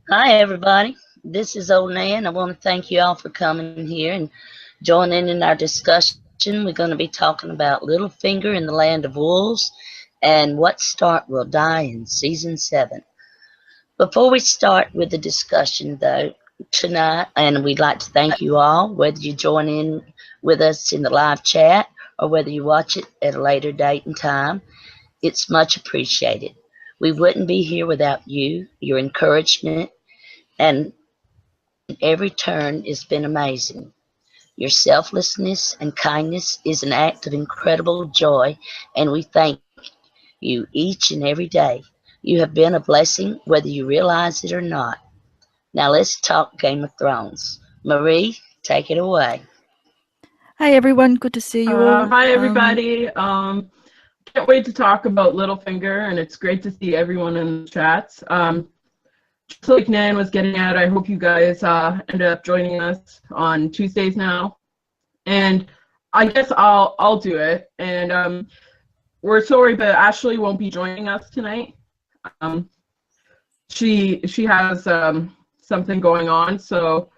Hi, everybody. This is Old Nan. I want to thank you all for coming here and joining in our discussion. We're going to be talking about Littlefinger in the Land of Wolves and What Stark Will Die in Season 7. Before we start with the discussion, though, tonight, and we'd like to thank you all, whether you join in with us in the live chat or whether you watch it at a later date and time, it's much appreciated. We wouldn't be here without you, your encouragement, and every turn has been amazing. Your selflessness and kindness is an act of incredible joy, and we thank you each and every day. You have been a blessing whether you realize it or not. Now let's talk Game of Thrones. Marie, take it away. Hi everyone, good to see you all. Hi everybody. Can't wait to talk about Littlefinger, and it's great to see everyone in the chats. Just like Nan was getting at, I hope you guys ended up joining us on Tuesdays now. And I guess I'll do it. And we're sorry, but Ashley won't be joining us tonight. She has something going on, so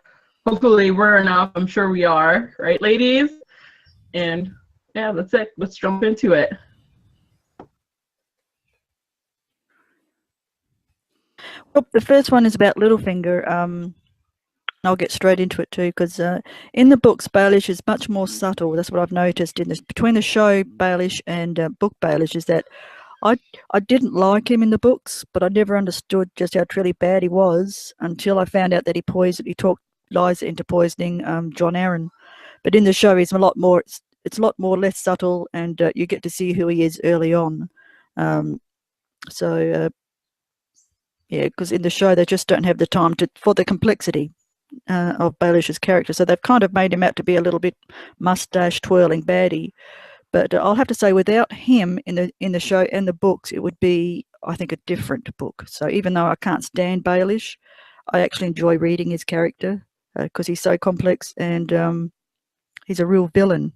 hopefully we're enough. I'm sure we are, right, ladies? And yeah, that's it. Let's jump into it. Well, the first one is about Littlefinger. I'll get straight into it too, because in the books, Baelish is much more subtle. That's what I've noticed in this between the show Baelish and book Baelish is that I didn't like him in the books, but I never understood just how truly bad he was until I found out that he talked Liza into poisoning John Arryn. But in the show, he's a lot more. It's a lot more less subtle, and you get to see who he is early on. Yeah, because in the show they just don't have the time for the complexity of Baelish's character, so they've kind of made him out to be a little bit mustache twirling baddie. But I'll have to say, without him in the show and the books, it would be, I think, a different book. So even though I can't stand Baelish, I actually enjoy reading his character because he's so complex and he's a real villain,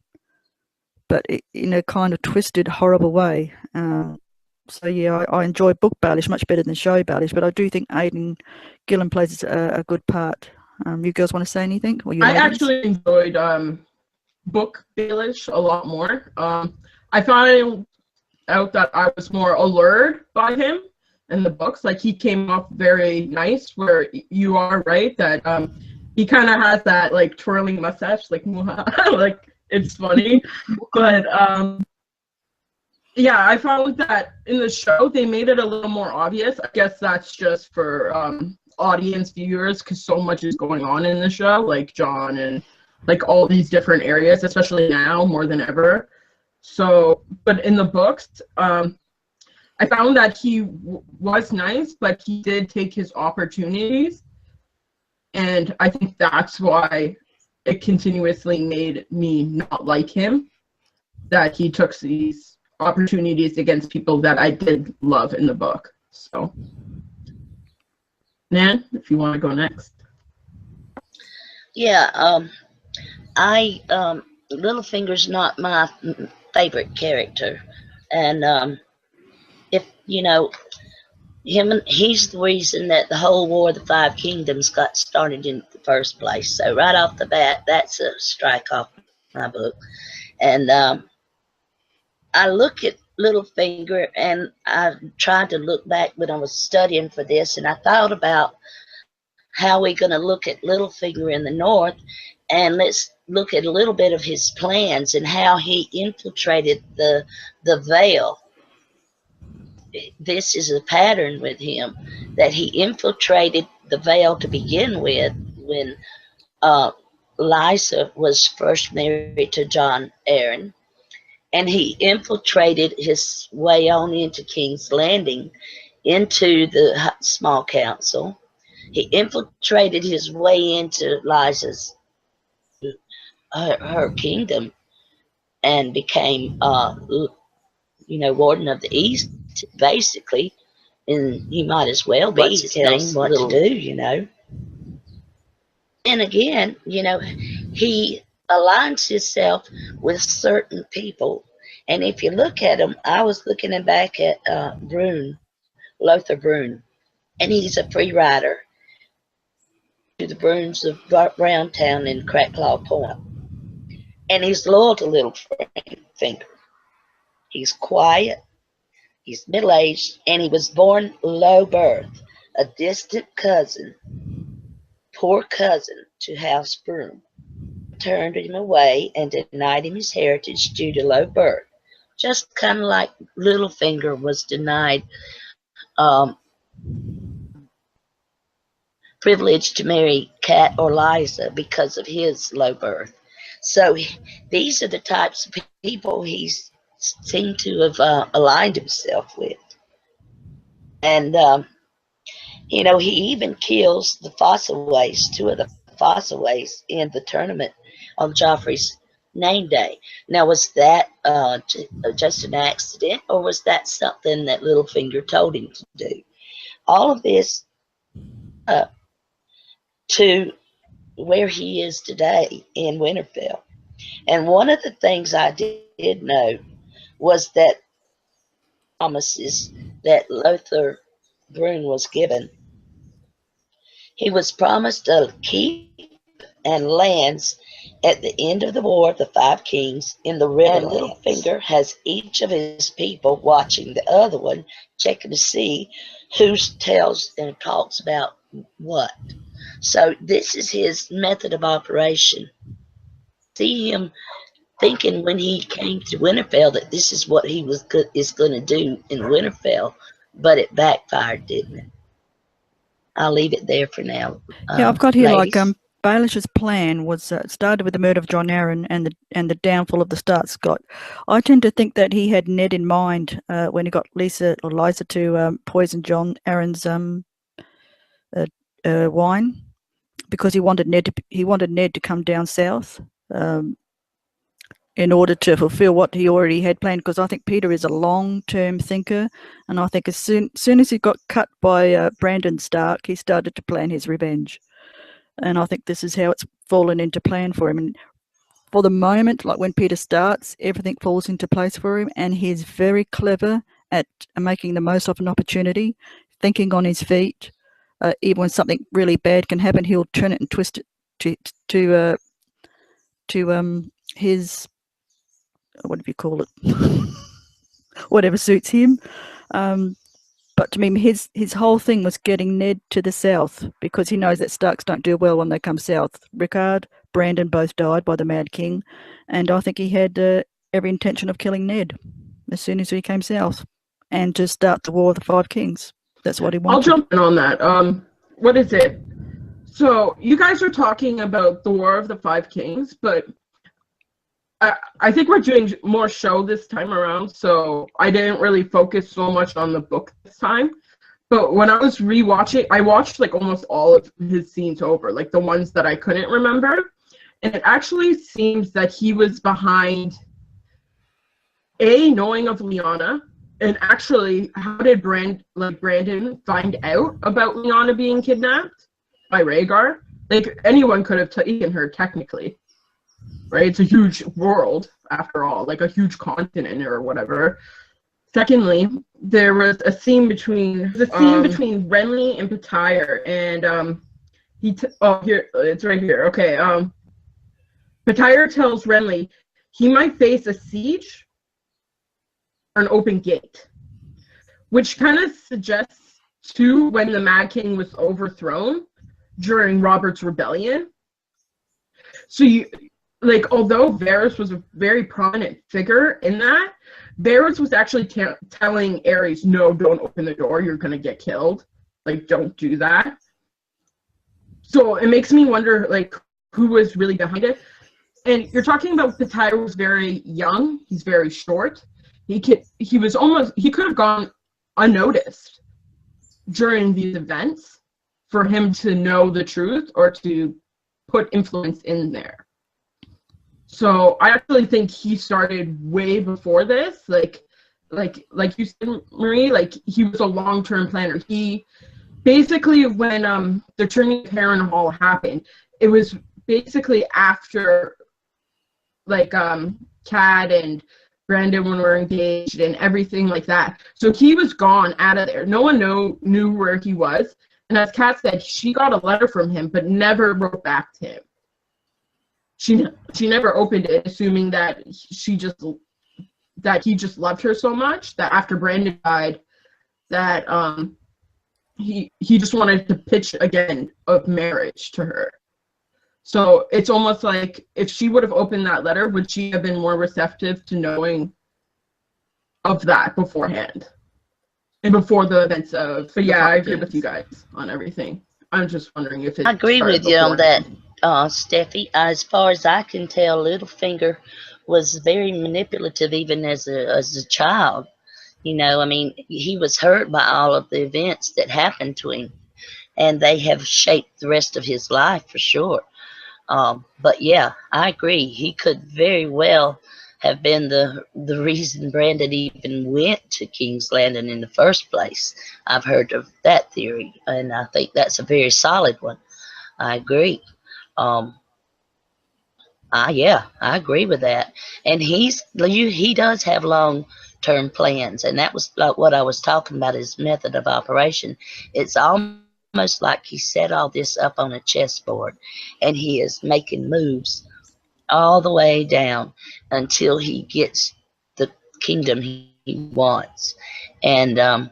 but in a kind of twisted, horrible way. So yeah, I enjoy book Baelish much better than show Baelish, but I do think Aidan Gillen plays a good part. You girls want to say anything? Or you I ladies? actually enjoyed book Baelish a lot more. I found out that I was more allured by him in the books. Like, he came off very nice, where you are right that he kind of has that like twirling mustache, like like it's funny. But yeah, I found that in the show they made it a little more obvious. I guess that's just for audience viewers, because so much is going on in the show, like John and like all these different areas, especially now more than ever. So, but in the books, I found that he was nice, but he did take his opportunities, and I think that's why it continuously made me not like him, that he took these opportunities against people that I did love in the book. So, Nan, if you want to go next. Yeah, Littlefinger's not my favorite character, and if you know he's the reason that the whole War of the Five Kingdoms got started in the first place. So right off the bat, that's a strike off my book. And I look at Littlefinger, and I tried to look back when I was studying for this, and I thought about how we're going to look at Littlefinger in the North, and let's look at a little bit of his plans and how he infiltrated the Vale. This is a pattern with him, that he infiltrated the Vale to begin with when Liza was first married to John Arryn, and he infiltrated his way on into King's Landing, into the small council. He infiltrated his way into Liza's her kingdom and became warden of the East, basically. And he might as well be telling what to do. And again, he aligns himself with certain people. And if you look at him, I was looking back at Lothar Brune, and he's a free rider. the Bruins of Browntown and Cracklaw Point. And he's loyal to Littlefinger. He's quiet, he's middle-aged, and he was born low birth, a distant cousin, poor cousin to House Broom. Turned him away and denied him his heritage due to low birth. Just kind of like Littlefinger was denied privilege to marry Kat or Liza because of his low birth. So these are the types of people he's seemed to have aligned himself with. And, you know, he even kills the Fossaways, two of the Fossaways in the tournament on Joffrey's name day. Now, was that just an accident, or was that something that Littlefinger told him to do? All of this to where he is today in Winterfell. And one of the things I did know was that promises that Lothar Brune was given. He was promised a keep and lands at the end of the War of the Five Kings in the Riverlands. Littlefinger has each of his people watching the other one, checking to see who tells and talks about what. So this is his method of operation. See him thinking when he came to Winterfell that this is what he is going to do in Winterfell, but it backfired, didn't it? I'll leave it there for now. Yeah, I've got here ladies. like Baelish's plan was started with the murder of Jon Arryn and the downfall of the Stark Scott. I tend to think that he had Ned in mind when he got Liza to poison Jon Arryn's wine, because he wanted Ned to come down south in order to fulfill what he already had planned. Because I think Peter is a long-term thinker, and I think as soon as he got cut by Brandon Stark, he started to plan his revenge. And I think this is how it's fallen into plan for him. And for the moment, like when Peter starts, everything falls into place for him, and he's very clever at making the most of an opportunity, thinking on his feet. Even when something really bad can happen, he'll turn it and twist it to his, what do you call it? Whatever suits him. But to me, his whole thing was getting Ned to the south, because he knows that Starks don't do well when they come south. Rickard, Brandon both died by the Mad King, and I think he had every intention of killing Ned as soon as he came south, and to start the War of the Five Kings. That's what he wanted. I'll jump in on that. What is it? So you guys are talking about the War of the Five Kings, but I think we're doing more show this time around, so I didn't really focus so much on the book this time. But when I was rewatching, I watched like almost all of his scenes over, like the ones that I couldn't remember. And it actually seems that he was behind knowing of Lyanna, and actually, how did Brandon find out about Lyanna being kidnapped by Rhaegar? Like, anyone could have taken her technically. Right? It's a huge world, after all, like a huge continent or whatever. Secondly, there was a scene between Renly and Pattaya, and here it's right here. Okay, Pattaya tells Renly he might face a siege or an open gate, which kind of suggests to when the Mad King was overthrown during Robert's rebellion. So although Varys was a very prominent figure in that, Varys was actually telling Aerys, no, don't open the door, you're going to get killed. Like, don't do that. So it makes me wonder, like, who was really behind it. And you're talking about Pattaya was very young, he's very short. He could have gone unnoticed during these events for him to know the truth or to put influence in there. So I actually think he started way before this, like you said, Marie, like he was a long-term planner. He basically, when the turning of Harrenhal happened, it was basically after like Cad and Brandon were engaged and everything like that. So he was gone out of there. No one knew where he was And as Kat said, she got a letter from him, but never wrote back to him. She never opened it, assuming that he just loved her so much that after Brandon died, that he just wanted to pitch again of marriage to her. So it's almost like if she would have opened that letter, would she have been more receptive to knowing of that beforehand and before the events of? But yeah, I agree with you guys on everything. I'm just wondering if it. I agree with you on that, Steffi. As far as I can tell, Littlefinger was very manipulative even as a child. You know, I mean, he was hurt by all of the events that happened to him, and they have shaped the rest of his life for sure. But yeah, I agree. He could very well have been the reason Brandon even went to King's Landing in the first place. I've heard of that theory, and I think that's a very solid one. I agree. Yeah, I agree with that. And he does have long-term plans, and that was like what I was talking about, his method of operation. It's almost like he set all this up on a chessboard, and he is making moves all the way down until he gets the kingdom he wants, and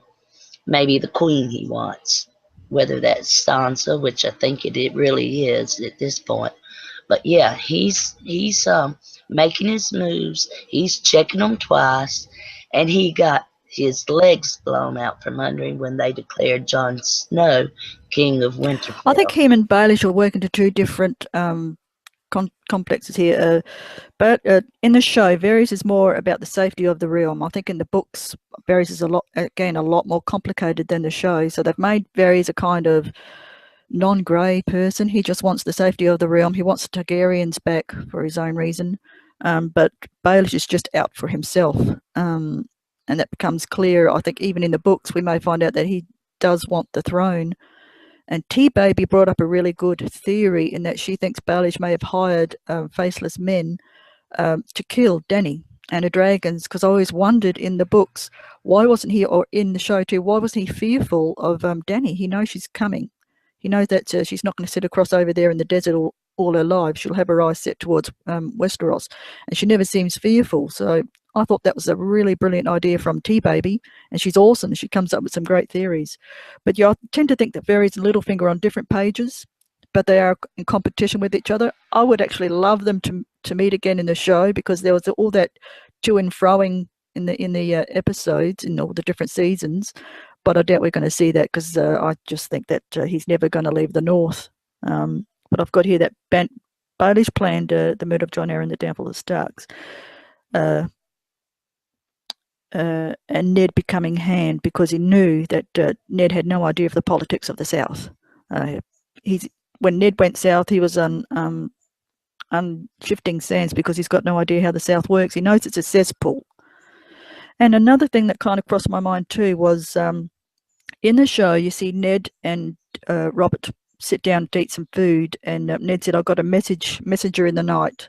maybe the queen he wants, whether that's Sansa, which I think it really is at this point. But yeah, he's making his moves. He's checking them twice, and he got his legs blown out from under him when they declared Jon Snow King of Winterfell. I think him and Baelish are working to two different complexes here. But in the show, Varys is more about the safety of the realm. I think in the books, Varys is a lot more complicated than the show. So they've made Varys a kind of non-grey person. He just wants the safety of the realm. He wants the Targaryens back for his own reason. But Baelish is just out for himself. And that becomes clear. I think even in the books, we may find out that he does want the throne. And T-Baby brought up a really good theory in that she thinks Baelish may have hired faceless men to kill Dany and the dragons, because I always wondered in the books, why wasn't he, or in the show too, why wasn't he fearful of Dany? He knows she's coming. He knows that she's not going to sit across over there in the desert all her life. She'll have her eyes set towards Westeros, and she never seems fearful. So I thought that was a really brilliant idea from T-Baby, and she's awesome. She comes up with some great theories. But yeah, I tend to think that Varys and Littlefinger are on different pages, but they are in competition with each other. I would actually love them to meet again in the show, because there was all that to and froing in the episodes in all the different seasons. But I doubt we're going to see that, because I just think that he's never going to leave the North. But I've got here that Baelish planned the murder of Jon Arryn and the downfall of the Starks. And Ned becoming Hand, because he knew that Ned had no idea of the politics of the South. When Ned went south, he was on shifting sands, because he's got no idea how the South works. He knows it's a cesspool. And another thing that kind of crossed my mind too was in the show, you see Ned and Robert sit down to eat some food, and Ned said, "I've got a messenger in the night."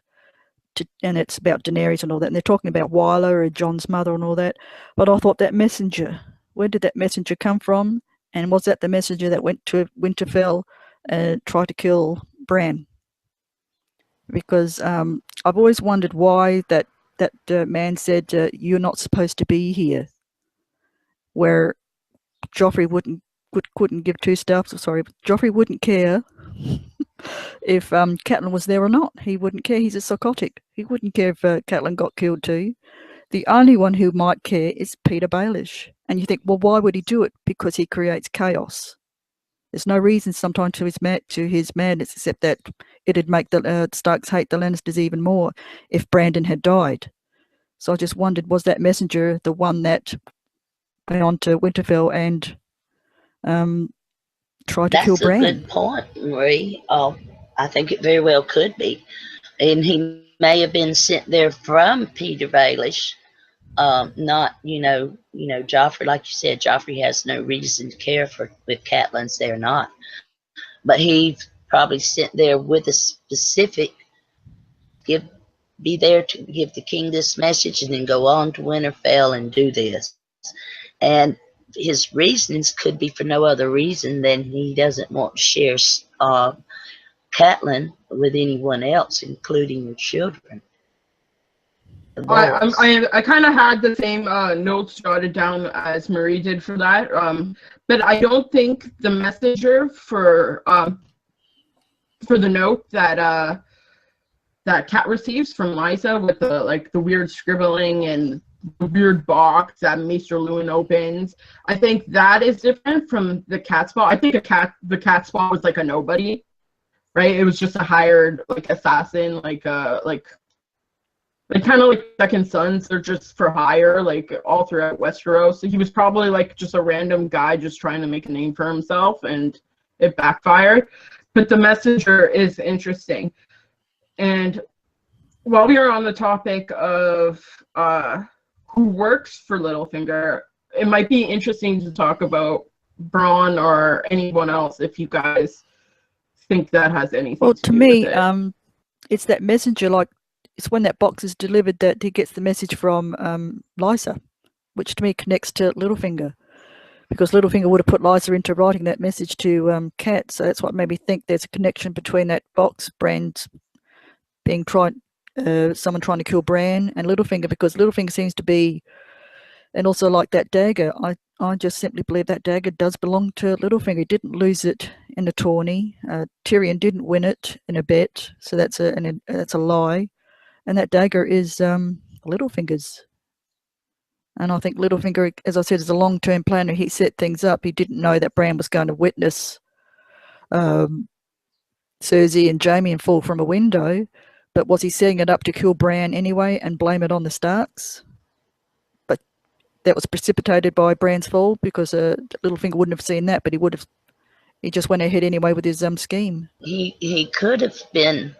And it's about Daenerys and all that, and they're talking about Wyla or Jon's mother and all that. But I thought, that messenger, where did that messenger come from? And was that the messenger that went to Winterfell and tried to kill Bran? Because I've always wondered why that man said, "You're not supposed to be here," where Joffrey couldn't give two stuffs. Sorry, Joffrey wouldn't care if Catelyn was there or not. He wouldn't care. He's a psychotic. He wouldn't care if Catelyn got killed too. The only one who might care is Peter Baelish. And you think, well, why would he do it? Because he creates chaos. There's no reason sometimes to his madness, except that it'd make the Starks hate the Lannisters even more if Brandon had died. So I just wondered, was that messenger the one that went on to Winterfell and tried to kill Bran? That's a good point, Marie. I think it very well could be. And he may have been sent there from Peter Baelish. Not, Joffrey, like you said, Joffrey has no reason to care if Catelyn's there or not. But he's probably sent there with a specific, be there to give the king this message and then go on to Winterfell and do this. And his reasons could be for no other reason than he doesn't want to share Catelyn with anyone else, including your children. The boys. I kind of had the same notes jotted down as Marie did for that, but I don't think the messenger for the note that that Cat receives from Liza with the weird scribbling and the weird box that Maester Luwin opens, I think that is different from the Catspaw. I think the Catspaw was like a nobody, right? It was just a hired like assassin, like kind of like Second Sons. They're just for hire, like all throughout Westeros. So he was probably like just a random guy just trying to make a name for himself, and it backfired. But the messenger is interesting. And while we are on the topic of who works for Littlefinger, it might be interesting to talk about Bronn or anyone else if you guys think that has anything Well, to to do me, with it. it's that messenger, like, it's when that box is delivered that he gets the message from Lysa, which to me connects to Littlefinger, because Littlefinger would have put Lysa into writing that message to Cat, so that's what made me think there's a connection between that box, Bran's being someone trying to kill Bran, and Littlefinger, because Littlefinger seems to be, and also like that dagger, I just simply believe that dagger does belong to Littlefinger. He didn't lose it in a tourney. Tyrion didn't win it in a bet, so that's a lie. And that dagger is Littlefinger's. And I think Littlefinger, as I said, is a long-term planner. He set things up. He didn't know that Bran was going to witness Cersei and Jaime and fall from a window, but was he setting it up to kill Bran anyway and blame it on the Starks? But that was precipitated by Bran's fall, because Littlefinger wouldn't have seen that, but he just went ahead anyway with his scheme. He could have been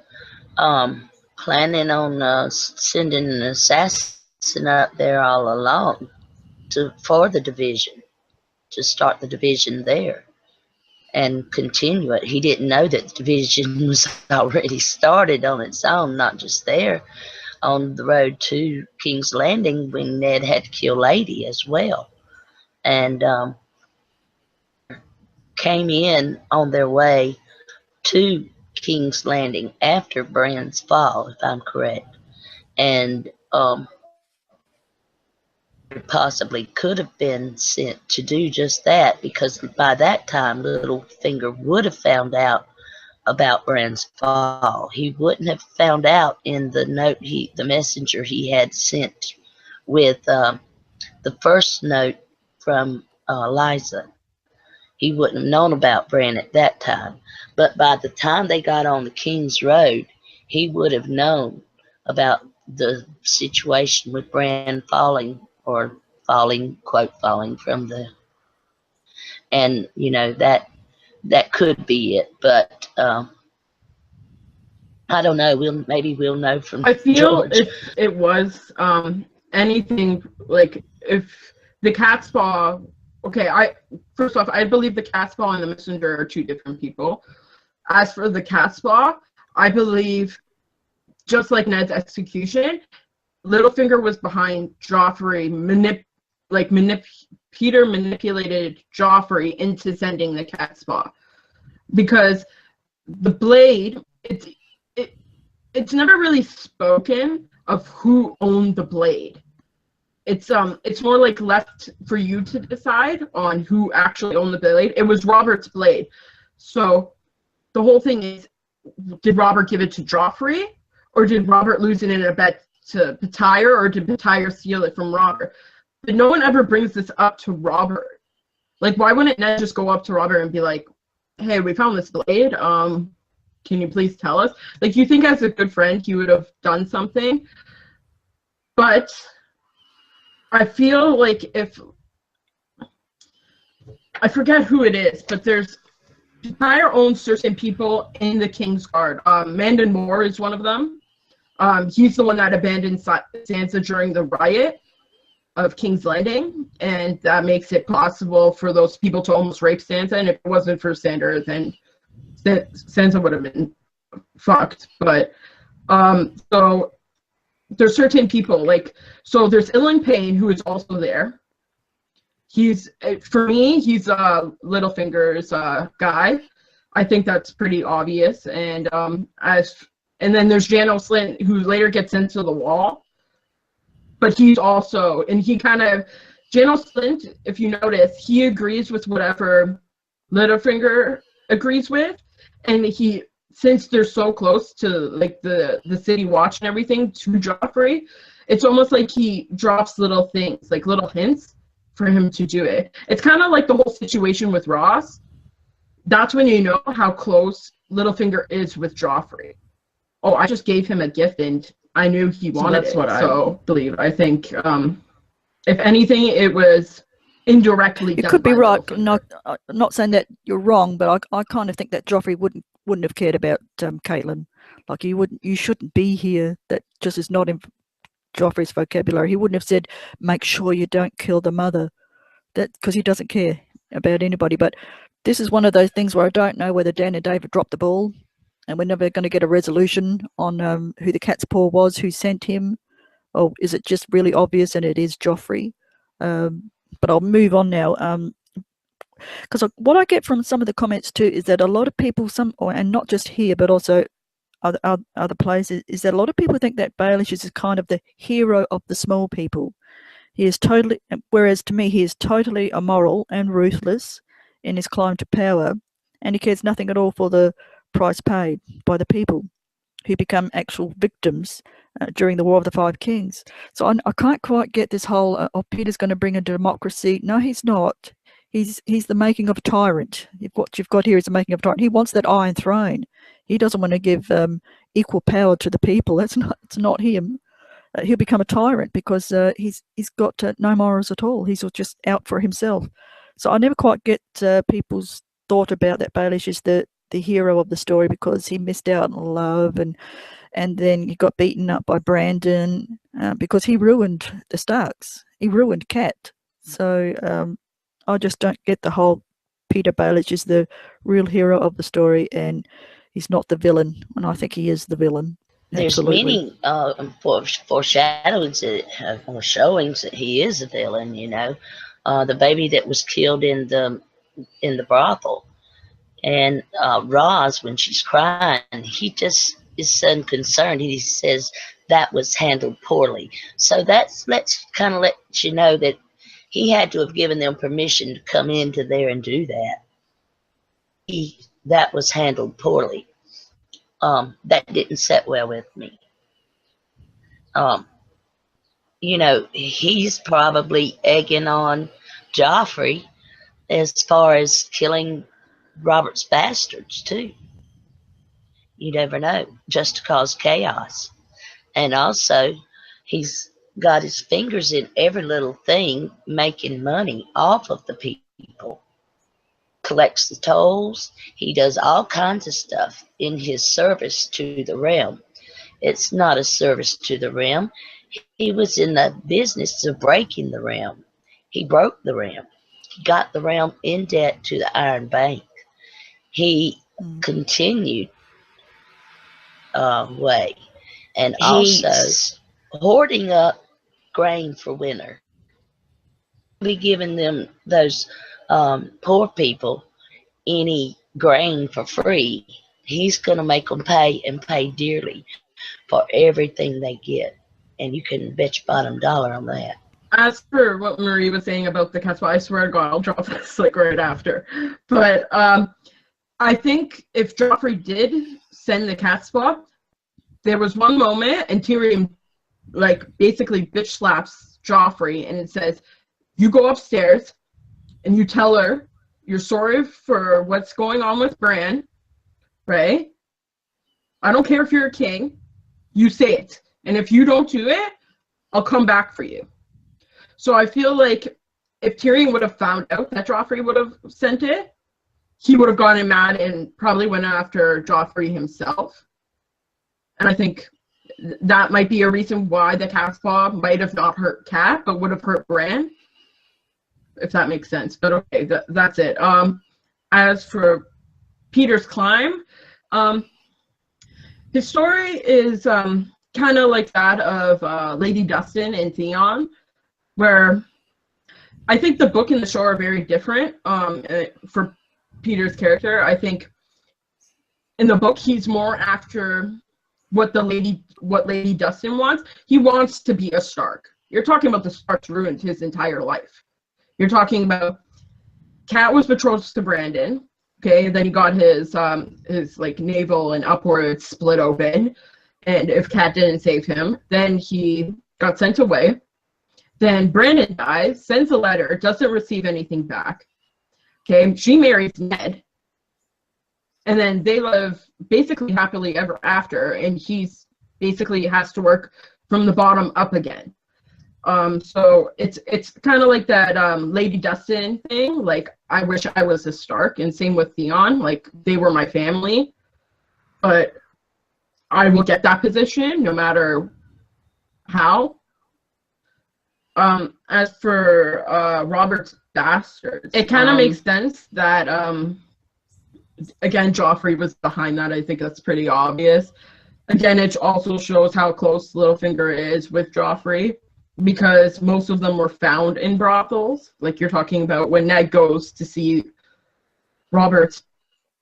planning on sending an assassin up there all along for the division, to start the division there and continue it. He didn't know that the division was already started on its own, not just there on the road to King's Landing when Ned had to kill Lady as well. And came in on their way to King's Landing after Bran's fall, if I'm correct. And possibly could have been sent to do just that, because by that time Littlefinger would have found out about Bran's fall. He wouldn't have found out in the note the messenger he had sent with the first note from Liza. He wouldn't have known about Bran at that time. But by the time they got on the King's Road, he would have known about the situation with Bran falling, or quote, falling from the, and that could be it. But I don't know. Maybe we'll know from I feel George. if it was anything, like if the Catspaw, okay, first off, I believe the Catspaw and the messenger are two different people. As for the Catspaw, I believe, just like Ned's execution, Littlefinger was behind Joffrey. Peter manipulated Joffrey into sending the Catspaw, because the blade, it's never really spoken of who owned the blade. It's more like left for you to decide on who actually owned the blade. It was Robert's blade, so the whole thing is, did Robert give it to Joffrey, or did Robert lose it in a bet to Petire, or did Petire steal it from Robert? But no one ever brings this up to Robert. Like, why wouldn't Ned just go up to Robert and be like, hey, we found this blade, can you please tell us? Like, you think as a good friend he would have done something, but I feel like if, I forget who it is, but there's Petire owns certain people in the King's Guard. Mandon Moore is one of them. He's the one that abandoned Sansa during the riot of King's Landing, and that makes it possible for those people to almost rape Sansa, and if it wasn't for Sandor, then Sansa would have been fucked. But so there's certain people, like, so there's Ilyn Payne, who is also there. he's, for me, he's Littlefinger's guy. I think that's pretty obvious. And and then there's Janos Slynt, who later gets into the Wall. But he's also, and he kind of, Janos Slynt, if you notice, he agrees with whatever Littlefinger agrees with. And he, since they're so close to like the city watch and everything to Joffrey, it's almost like he drops little things, like little hints for him to do it. It's kind of like the whole situation with Ross. That's when you know how close Littlefinger is with Joffrey. Oh, I just gave him a gift and I knew he wanted it. I believe. I think, if anything, it was indirectly done. You could be by right. Littlefinger. Not saying that you're wrong, but I kind of think that Joffrey wouldn't have cared about Caitlin. Like you shouldn't be here. That just is not in Joffrey's vocabulary. He wouldn't have said, "Make sure you don't kill the mother," that because he doesn't care about anybody. But this is one of those things where I don't know whether Dan and David dropped the ball, and we're never going to get a resolution on who the cat's paw was, who sent him, or is it just really obvious and it is Joffrey? But I'll move on now. Because what I get from some of the comments too is that a lot of people, and not just here, but also other places, is that a lot of people think that Baelish is kind of the hero of the small people. He is totally, whereas to me, he is totally immoral and ruthless in his climb to power, and he cares nothing at all for the price paid by the people who become actual victims during the War of the Five Kings. So I can't quite get this whole, Peter's going to bring a democracy. No, he's not. He's the making of a tyrant. What you've got here is the making of a tyrant. He wants that Iron Throne. He doesn't want to give equal power to the people. It's not him. He'll become a tyrant because he's got no morals at all. He's just out for himself. So I never quite get people's thought about that Baelish is the hero of the story because he missed out on love and then he got beaten up by Brandon because he ruined the Starks. He ruined Cat. So I just don't get the whole Peter Baelish is the real hero of the story and he's not the villain, and I think he is the villain. There's Absolutely. many foreshadowings or showings that he is a villain. You know, the baby that was killed in the brothel, and Roz, when she's crying, he just is unconcerned. He says that was handled poorly. So let's kind of let you know that he had to have given them permission to come into there and do that. That was handled poorly. That didn't sit well with me. You know, he's probably egging on Joffrey as far as killing Robert's bastards too. You never know, just to cause chaos. And also, he's got his fingers in every little thing, making money off of the people. Collects the tolls. He does all kinds of stuff in his service to the realm. It's not a service to the realm. He was in the business of breaking the realm. He broke the realm. He got the realm in debt to the Iron Bank. He continued way. And also hoarding up grain for winter. Be giving them those poor people any grain for free. He's going to make them pay and pay dearly for everything they get. And you can bet your bottom dollar on that. As for what Marie was saying about the cat's paw, I swear to God, I'll drop this like right after. But I think if Joffrey did send the cat's paw, there was one moment and Tyrion like basically bitch slaps Joffrey and it says, you go upstairs and you tell her you're sorry for what's going on with Bran, right? I don't care if you're a king. You say it. And if you don't do it, I'll come back for you. So I feel like if Tyrion would have found out that Joffrey would have sent it, he would have gotten mad and probably went after Joffrey himself. And I think that might be a reason why the cat's paw might have not hurt Cat, but would have hurt Bran. If that makes sense. But okay, that's it. As for Peter's climb, his story is kind of like that of Lady Dustin and Theon, where I think the book and the show are very different. For Peter's character, I think in the book he's more after what Lady Dustin wants. He wants to be a Stark. You're talking about the Starks ruined his entire life. You're talking about Cat was betrothed to Brandon. Okay, then he got his like navel and upwards split open, and if Cat didn't save him, then he got sent away. Then Brandon dies, sends a letter, doesn't receive anything back. Okay, she marries Ned, and then they live basically happily ever after, and he's basically has to work from the bottom up again. So it's kind of like that Lady Dustin thing. Like, I wish I was a Stark, and same with Theon. Like, they were my family, but I will get that position no matter how. As for Robert's bastards, it kind of makes sense that again, Joffrey was behind that. I think that's pretty obvious. Again, it also shows how close Littlefinger is with Joffrey, because most of them were found in brothels. Like, you're talking about when Ned goes to see Robert's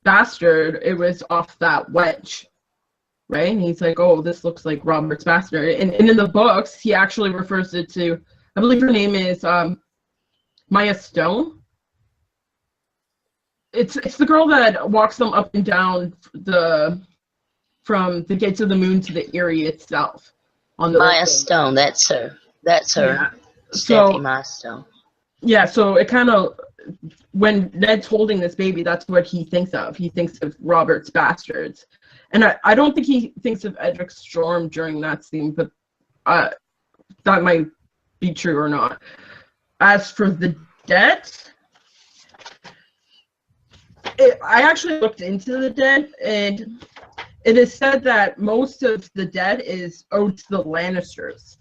bastard, it was off that wedge, right? And he's like, oh, this looks like Robert's bastard. And in the books, he actually refers it to, I believe her name is Maya Stone. It's the girl that walks them up and down from the Gates of the Moon to the Eyrie itself. On the Maya Stone, that's her. That's her. Yeah. Steffie Maya Stone. Yeah, so it kind of, when Ned's holding this baby, that's what he thinks of. He thinks of Robert's bastards. And I don't think he thinks of Edric Storm during that scene, but that might be true or not. As for the dead, I actually looked into the dead, and it is said that most of the dead is owed to the Lannisters.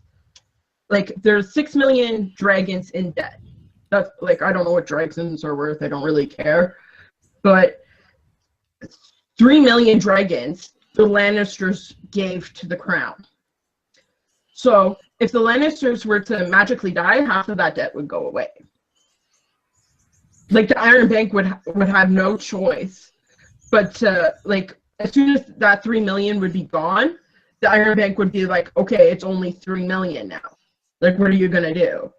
Like, there's 6 million dragons in debt. That's, like, I don't know what dragons are worth. I don't really care. But 3 million dragons the Lannisters gave to the crown. So if the Lannisters were to magically die, half of that debt would go away. Like, the Iron Bank would have no choice but to, like, as soon as that 3 million would be gone, the Iron Bank would be like, okay, it's only 3 million now. Like, what are you gonna do?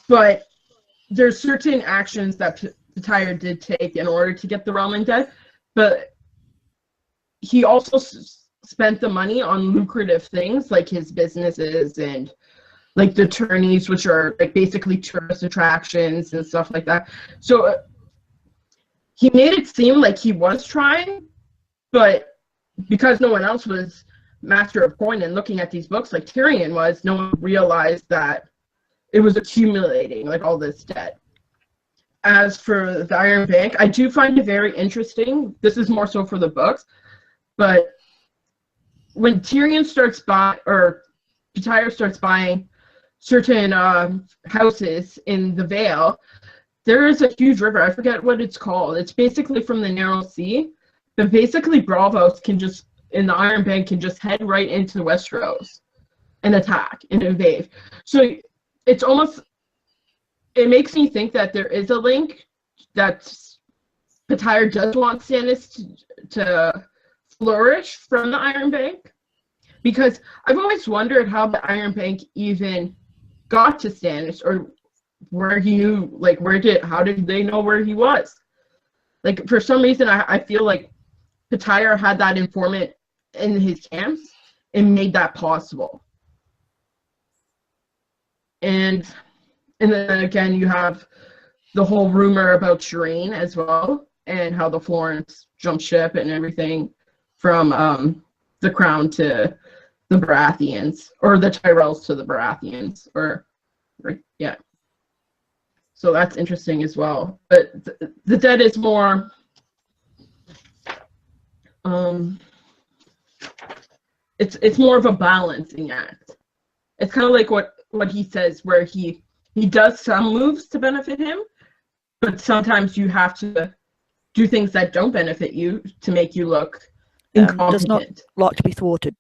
But there's certain actions that Petire did take in order to get the realm in debt, but he also spent the money on lucrative things like his businesses and like the tourneys, which are like basically tourist attractions and stuff like that. So he made it seem like he was trying, but because no one else was master of coin and looking at these books like Tyrion was, no one realized that it was accumulating, like, all this debt. As for the Iron Bank, I do find it very interesting. This is more so for the books, but when Tyrion starts buying, or Petire starts buying certain houses in the Vale, there is a huge river. I forget what it's called. It's basically from the Narrow Sea, but basically Braavos can just, in the Iron Bank, can just head right into Westeros and attack and invade. So it's almost, it makes me think that there is a link that Petire does want Stannis to flourish from the Iron Bank, because I've always wondered how the Iron Bank even got to Stannis, or where he knew, like, how did they know where he was? Like, for some reason, I feel like Petire had that informant in his camps and made that possible. And then again, you have the whole rumor about Shireen as well, and how the Florence jumped ship and everything from the Crown to the Baratheons, or the Tyrells to the Baratheons, or yeah. So that's interesting as well. But the dead is more it's more of a balancing act. It's kind of like what he says, where he does some moves to benefit him, but sometimes you have to do things that don't benefit you to make you look incompetent. Does not like to be thwarted.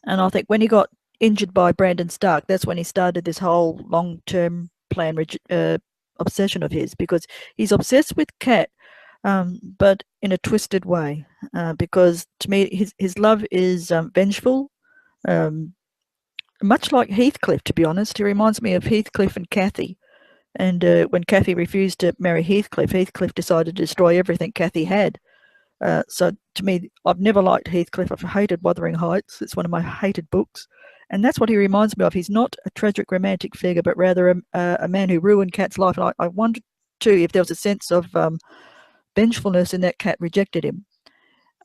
And I think when he got injured by Brandon Stark, that's when he started this whole long-term plan obsession of his, because he's obsessed with Cat, but in a twisted way. Because to me, his love is vengeful, much like Heathcliff. To be honest, he reminds me of Heathcliff and Cathy. And when Cathy refused to marry Heathcliff, Heathcliff decided to destroy everything Cathy had. So to me, I've never liked Heathcliff. I've hated Wuthering Heights. It's one of my hated books. And that's what he reminds me of. He's not a tragic romantic figure, but rather a man who ruined Cat's life. And I wondered, too, if there was a sense of vengefulness in that Cat rejected him.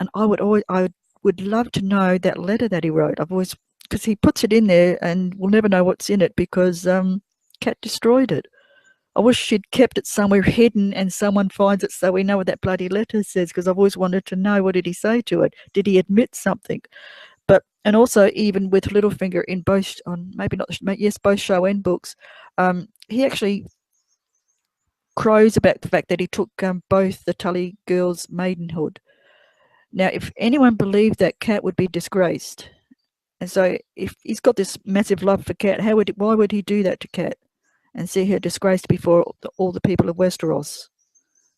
And I would love to know that letter that he wrote. Because he puts it in there and we'll never know what's in it because Cat destroyed it. I wish she'd kept it somewhere hidden and someone finds it so we know what that bloody letter says, because I've always wanted to know, what did he say to it? Did he admit something? And also even with Littlefinger in both, both show and books, he actually crows about the fact that he took both the Tully girls' maidenhood. Now, if anyone believed that, Cat would be disgraced. And so if he's got this massive love for Cat, why would he do that to Cat and see her disgraced before all the people of Westeros?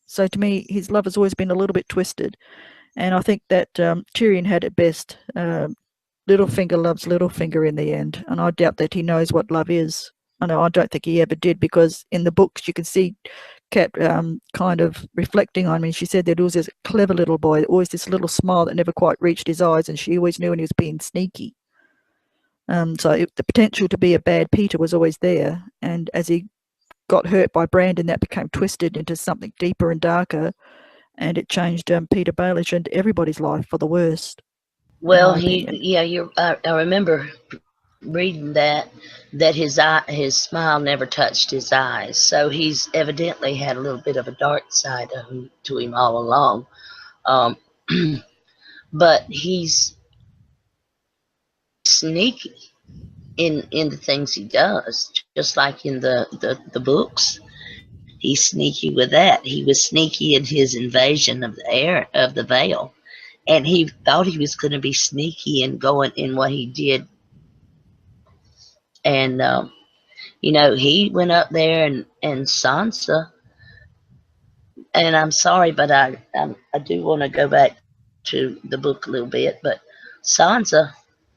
So to me, his love has always been a little bit twisted. And I think that Tyrion had it best. Littlefinger loves Littlefinger in the end, and I doubt that he knows what love is. I don't think he ever did, because in the books you can see Cat kind of reflecting on me. She said that he was this clever little boy, always this little smile that never quite reached his eyes, and she always knew when he was being sneaky. So the potential to be a bad Peter was always there, and as he got hurt by Brandon, that became twisted into something deeper and darker, and it changed Peter Baelish and everybody's life for the worst. Well, I remember reading that his smile never touched his eyes, so he's evidently had a little bit of a dark side to him all along. But he's sneaky in the things he does, just like in the books. He's sneaky with that. He was sneaky in his invasion of the Vale. And he thought he was going to be sneaky and going in what he did. And, he went up there and Sansa, and I'm sorry, but I do want to go back to the book a little bit, but Sansa,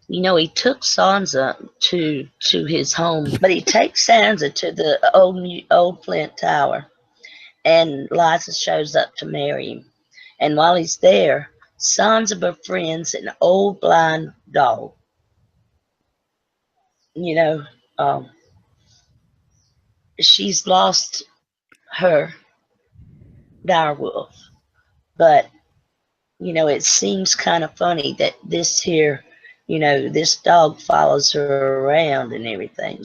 he took Sansa to his home, but he takes Sansa to the old Flint Tower, and Lysa shows up to marry him. And while he's there, Sansa befriends an old blind dog. She's lost her direwolf, but it seems kind of funny that this dog follows her around and everything.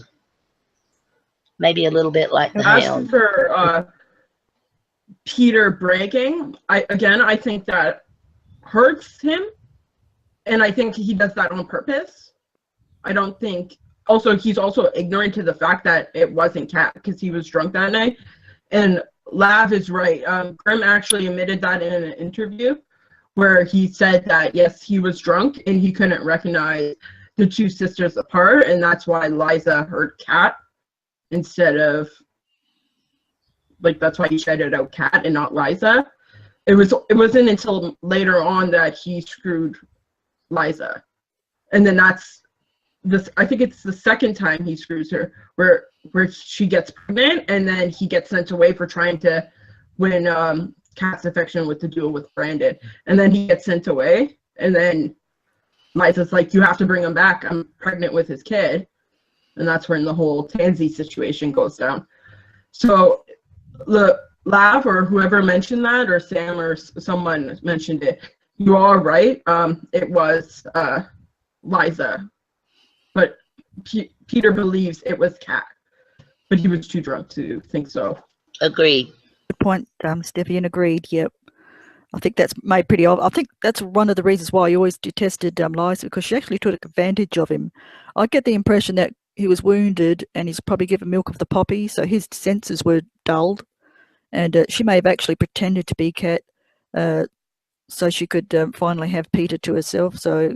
Maybe a little bit like the Hound. As for Peter breaking, I think that hurts him, and I think he does that on purpose. I don't think. Also, he's also ignorant to the fact that it wasn't Cat because he was drunk that night. And Lav is right. Grimm actually admitted that in an interview where he said that, yes, he was drunk and he couldn't recognize the two sisters apart, and that's why Lysa heard Cat instead of, that's why he shouted out Cat and not Lysa. It wasn't until later on that he screwed Lysa. And then I think it's the second time he screws her, where she gets pregnant and then he gets sent away for trying to win Cat's affection with the duel with Brandon. And then he gets sent away, and then Lysa's like, you have to bring him back. I'm pregnant with his kid. And that's when the whole Tansy situation goes down. So the Lav or whoever mentioned that, or Sam or someone mentioned it, you are right. It was Lysa. But Peter believes it was Cat, but he was too drunk to think so. Agreed. Good point, Steffie, and agreed. Yep. I think that's made pretty obvious. I think that's one of the reasons why he always detested Lysa, because she actually took advantage of him. I get the impression that he was wounded and he's probably given milk of the poppy, so his senses were dulled. And she may have actually pretended to be Cat so she could finally have Peter to herself. So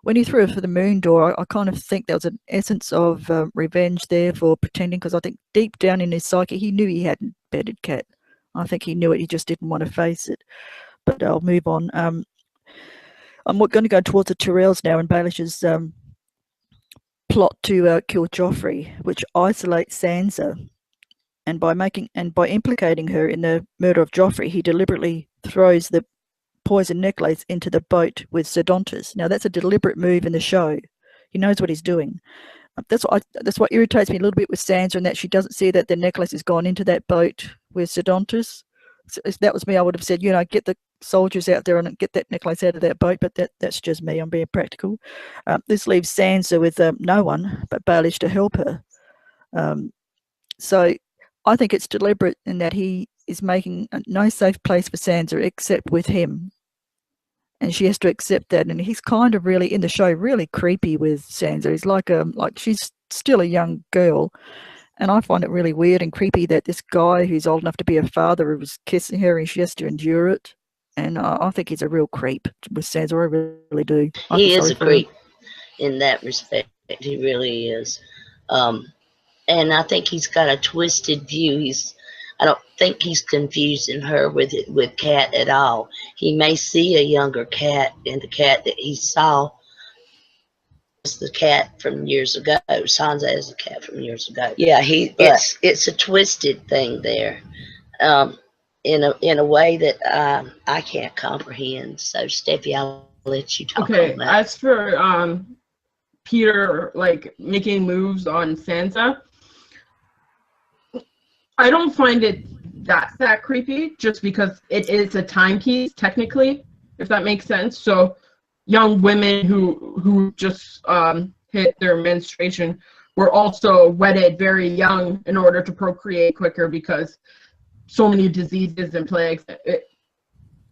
when he threw her for the moon door, I kind of think there was an essence of revenge there for pretending, because I think deep down in his psyche, he knew he hadn't bedded Cat. I think he knew it, he just didn't want to face it. But I'll move on. I'm going to go towards the Tyrells now, and Baelish's plot to kill Joffrey, which isolates Sansa. And by implicating her in the murder of Joffrey, he deliberately throws the poison necklace into the boat with Serdontis. Now that's a deliberate move in the show. He knows what he's doing. That's what irritates me a little bit with Sansa, and that she doesn't see that the necklace has gone into that boat with Serdontis. So if that was me, I would have said, get the soldiers out there and get that necklace out of that boat. But that's just me. I'm being practical. This leaves Sansa with no one but Baelish to help her. So I think it's deliberate in that he is making no safe place for Sansa except with him. And she has to accept that. And he's kind of really, in the show, really creepy with Sansa. He's like she's still a young girl. And I find it really weird and creepy that this guy who's old enough to be a father was kissing her and she has to endure it. And I think he's a real creep with Sansa. I really do. He is a creep in that respect. He really is. And I think he's got a twisted view. I don't think he's confusing her with Cat at all. He may see a younger Cat, and the Cat that he saw is the Cat from years ago. Sansa is the Cat from years ago. Yeah, it's a twisted thing there, in a way that I can't comprehend. So Steffi, I'll let you talk on that. As for Peter making moves on Sansa, I don't find it that creepy, just because it is a timepiece, technically, if that makes sense. So young women who just hit their menstruation were also wedded very young in order to procreate quicker, because so many diseases and plagues.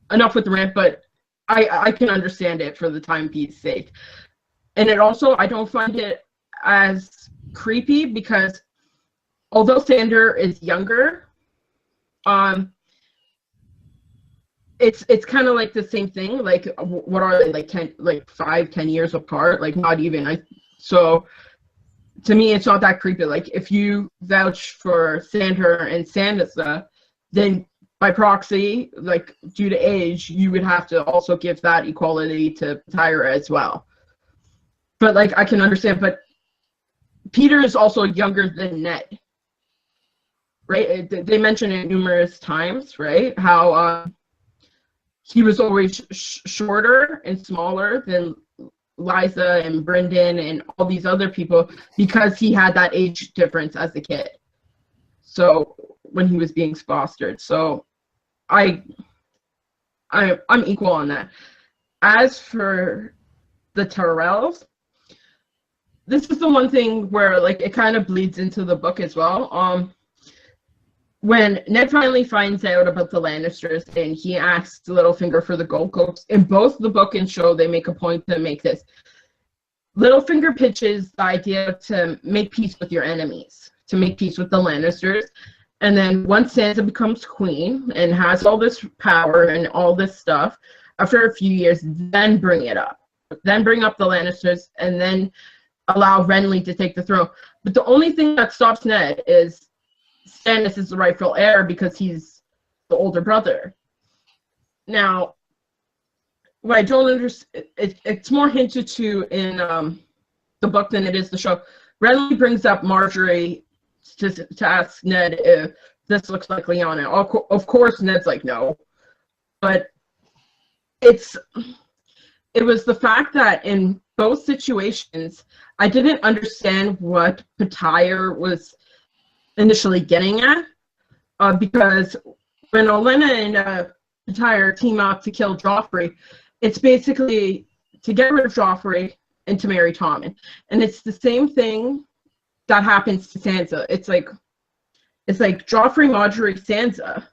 Enough with the rant, but I can understand it for the timepiece sake. And it also, I don't find it as creepy, because although Sander is younger, it's kind of like the same thing. What are they, 5-10 years apart? Not even. So to me, it's not that creepy. If you vouch for Sander and Sansa, then by proxy, due to age, you would have to also give that equality to Tyra as well. But I can understand. But Peter is also younger than Ned. Right? They mention it numerous times, right? How he was always shorter and smaller than Liza and Brendan and all these other people, because he had that age difference as a kid. So when he was being fostered. So I'm equal on that. As for the Tyrells, this is the one thing where it kind of bleeds into the book as well. When Ned finally finds out about the Lannisters and he asks Littlefinger for the gold coats, in both the book and show, they make a point to make this. Littlefinger pitches the idea to make peace with your enemies, to make peace with the Lannisters. And then once Sansa becomes queen and has all this power and all this stuff, after a few years, then bring it up. Then bring up the Lannisters and then allow Renly to take the throne. But the only thing that stops Ned is Stannis is the rightful heir, because he's the older brother. Now, what I don't understand, it's more hinted to in the book than it is the show. Renly brings up Marjorie to ask Ned if this looks like Lyanna. Of course, Ned's like, no. But it was the fact that in both situations, I didn't understand what Pattaya was initially getting at, because when Olenna and Pattaya team up to kill Joffrey, it's basically to get rid of Joffrey and to marry Tommen. And it's the same thing that happens to Sansa. It's like Joffrey, Marjorie, Sansa,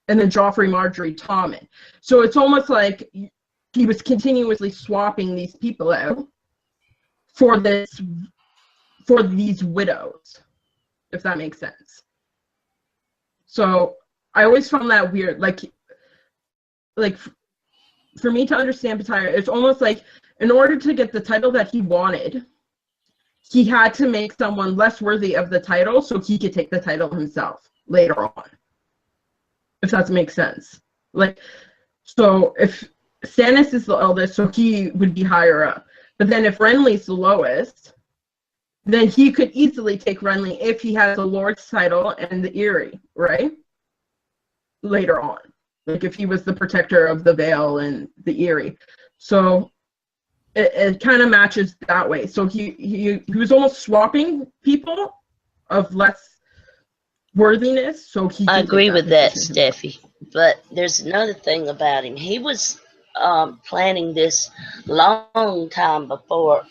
and then Joffrey, Marjorie, Tommen. So it's almost like he was continuously swapping these people out for these widows, if that makes sense. So I always found that weird. Like for me to understand Pitaya, it's almost like in order to get the title that he wanted, he had to make someone less worthy of the title so he could take the title himself later on. If that makes sense. Like, so if Stannis is the eldest, so he would be higher up. But then if Renly's the lowest, then he could easily take Renly if he has the Lord's title and the Eyrie, right? Later on. Like if he was the protector of the Vale and the Eyrie. So it kind of matches that way. So he was almost swapping people of less worthiness. So he I agree with that, position Steffi. But there's another thing about him. He was planning this long time before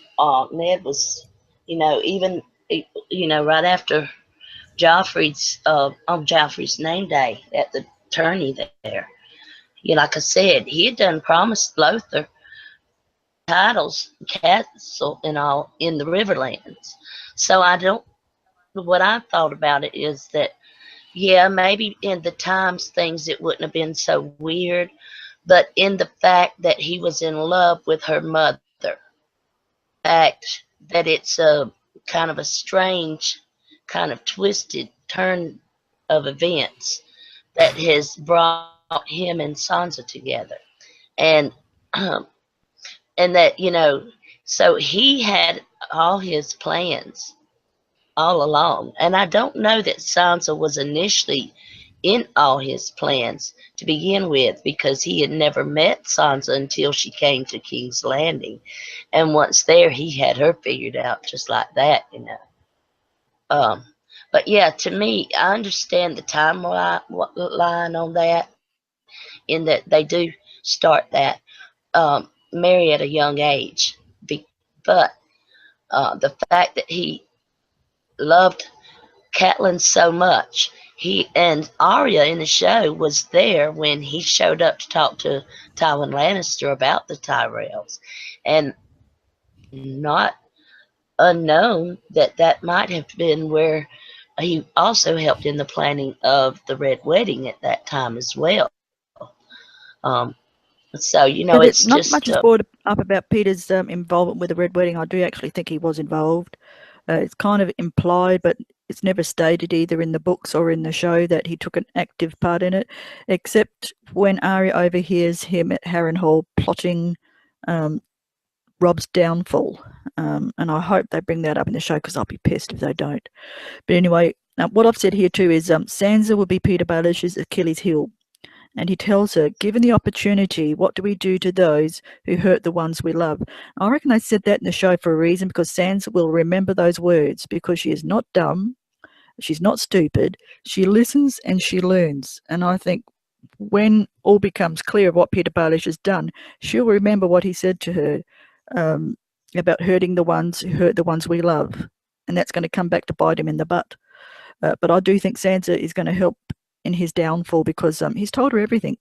Ned was, even, right after Joffrey's on Joffrey's name day at the tourney there. Like I said, he had done promised Lothar titles, castle, and all in the Riverlands. So what I thought about it is that, yeah, maybe in the times things it wouldn't have been so weird, but in the fact that he was in love with her mother, fact that it's a kind of a strange, kind of twisted turn of events that has brought him and Sansa together. And that, so he had all his plans all along. And I don't know that Sansa was initially in all his plans to begin with, because he had never met Sansa until she came to King's Landing. And once there, he had her figured out just like that, But yeah, to me, I understand the timeline on that, in that they do start that marry at a young age. But the fact that he loved Catelyn so much, he and Arya in the show was there when he showed up to talk to Tywin Lannister about the Tyrells, and not unknown that might have been where he also helped in the planning of the Red Wedding at that time as well. So it's not just much is brought up about Peter's involvement with the Red Wedding. I do actually think he was involved. It's kind of implied, but it's never stated either in the books or in the show that he took an active part in it, except when Arya overhears him at Harrenhal plotting Rob's downfall. And I hope they bring that up in the show, because I'll be pissed if they don't. But anyway, what I've said here too is Sansa will be Peter Baelish's Achilles heel. And he tells her, given the opportunity, what do we do to those who hurt the ones we love? I reckon they said that in the show for a reason, because Sansa will remember those words, because she is not dumb, she's not stupid, she listens and she learns. And I think when all becomes clear of what Peter Baelish has done, she'll remember what he said to her about hurting the ones who hurt the ones we love. And that's going to come back to bite him in the butt. But I do think Sansa is going to help in his downfall, because he's told her everything.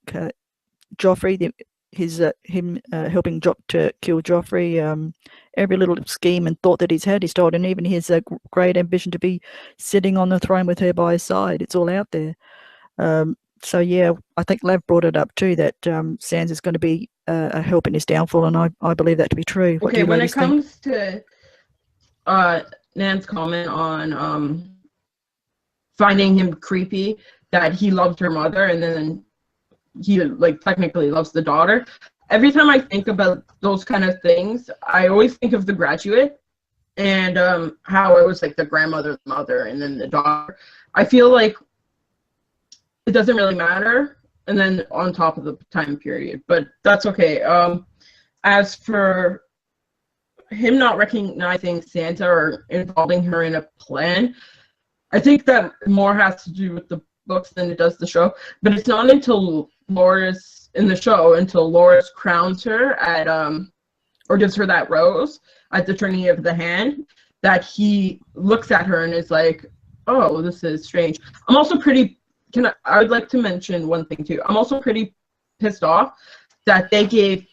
Joffrey, him helping to kill Joffrey, every little scheme and thought that he's told, and even his great ambition to be sitting on the throne with her by his side. It's all out there. So yeah, I think Lav brought it up too, that Sansa's going to be a help in his downfall, and I believe that to be true. What okay, when it comes to Nan's comment on finding him creepy, that he loved her mother and then he technically loves the daughter. Every time I think about those kind of things, I always think of The Graduate and how it was like the grandmother, the mother, and then the daughter. I feel like it doesn't really matter, and then on top of the time period, but that's okay. As for him not recognizing Santa or involving her in a plan, I think that more has to do with the books than it does the show. But it's not until Loras in the show, until Loras crowns her at or gives her that rose at the Tourney of the Hand, that he looks at her and is like, oh, this is strange. I'm also pretty I would like to mention one thing too. I'm also pretty pissed off that they gave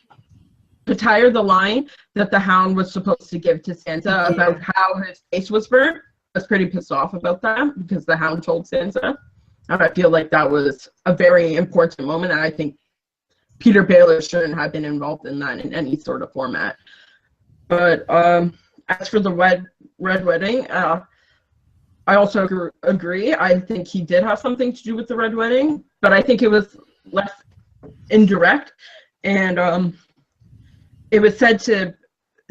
Pitaya the line that the Hound was supposed to give to Sansa about how his face was burnt. I was pretty pissed off about that, because the Hound told Sansa. And I feel like that was a very important moment, and I think Peter Baelish shouldn't have been involved in that in any sort of format. But as for the Red Wedding, I also agree. I think he did have something to do with the Red Wedding, but I think it was less indirect. And it was said to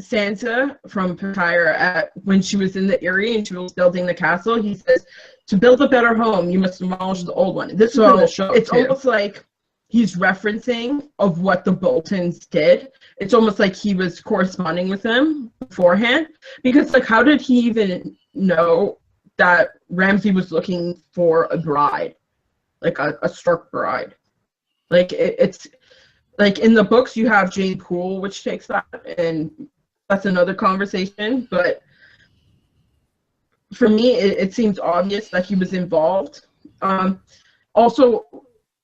Sansa from Pyre when she was in the Eyrie and she was building the castle. He says, "To build a better home, you must demolish the old one." This is in the show. It's almost like he's referencing of what the Boltons did. It's almost like he was corresponding with them beforehand, because like, how did he even know that Ramsay was looking for a bride, like a Stark bride? Like it's like in the books you have Jane Poole, which takes that, and that's another conversation. But for me, it seems obvious that he was involved. Also,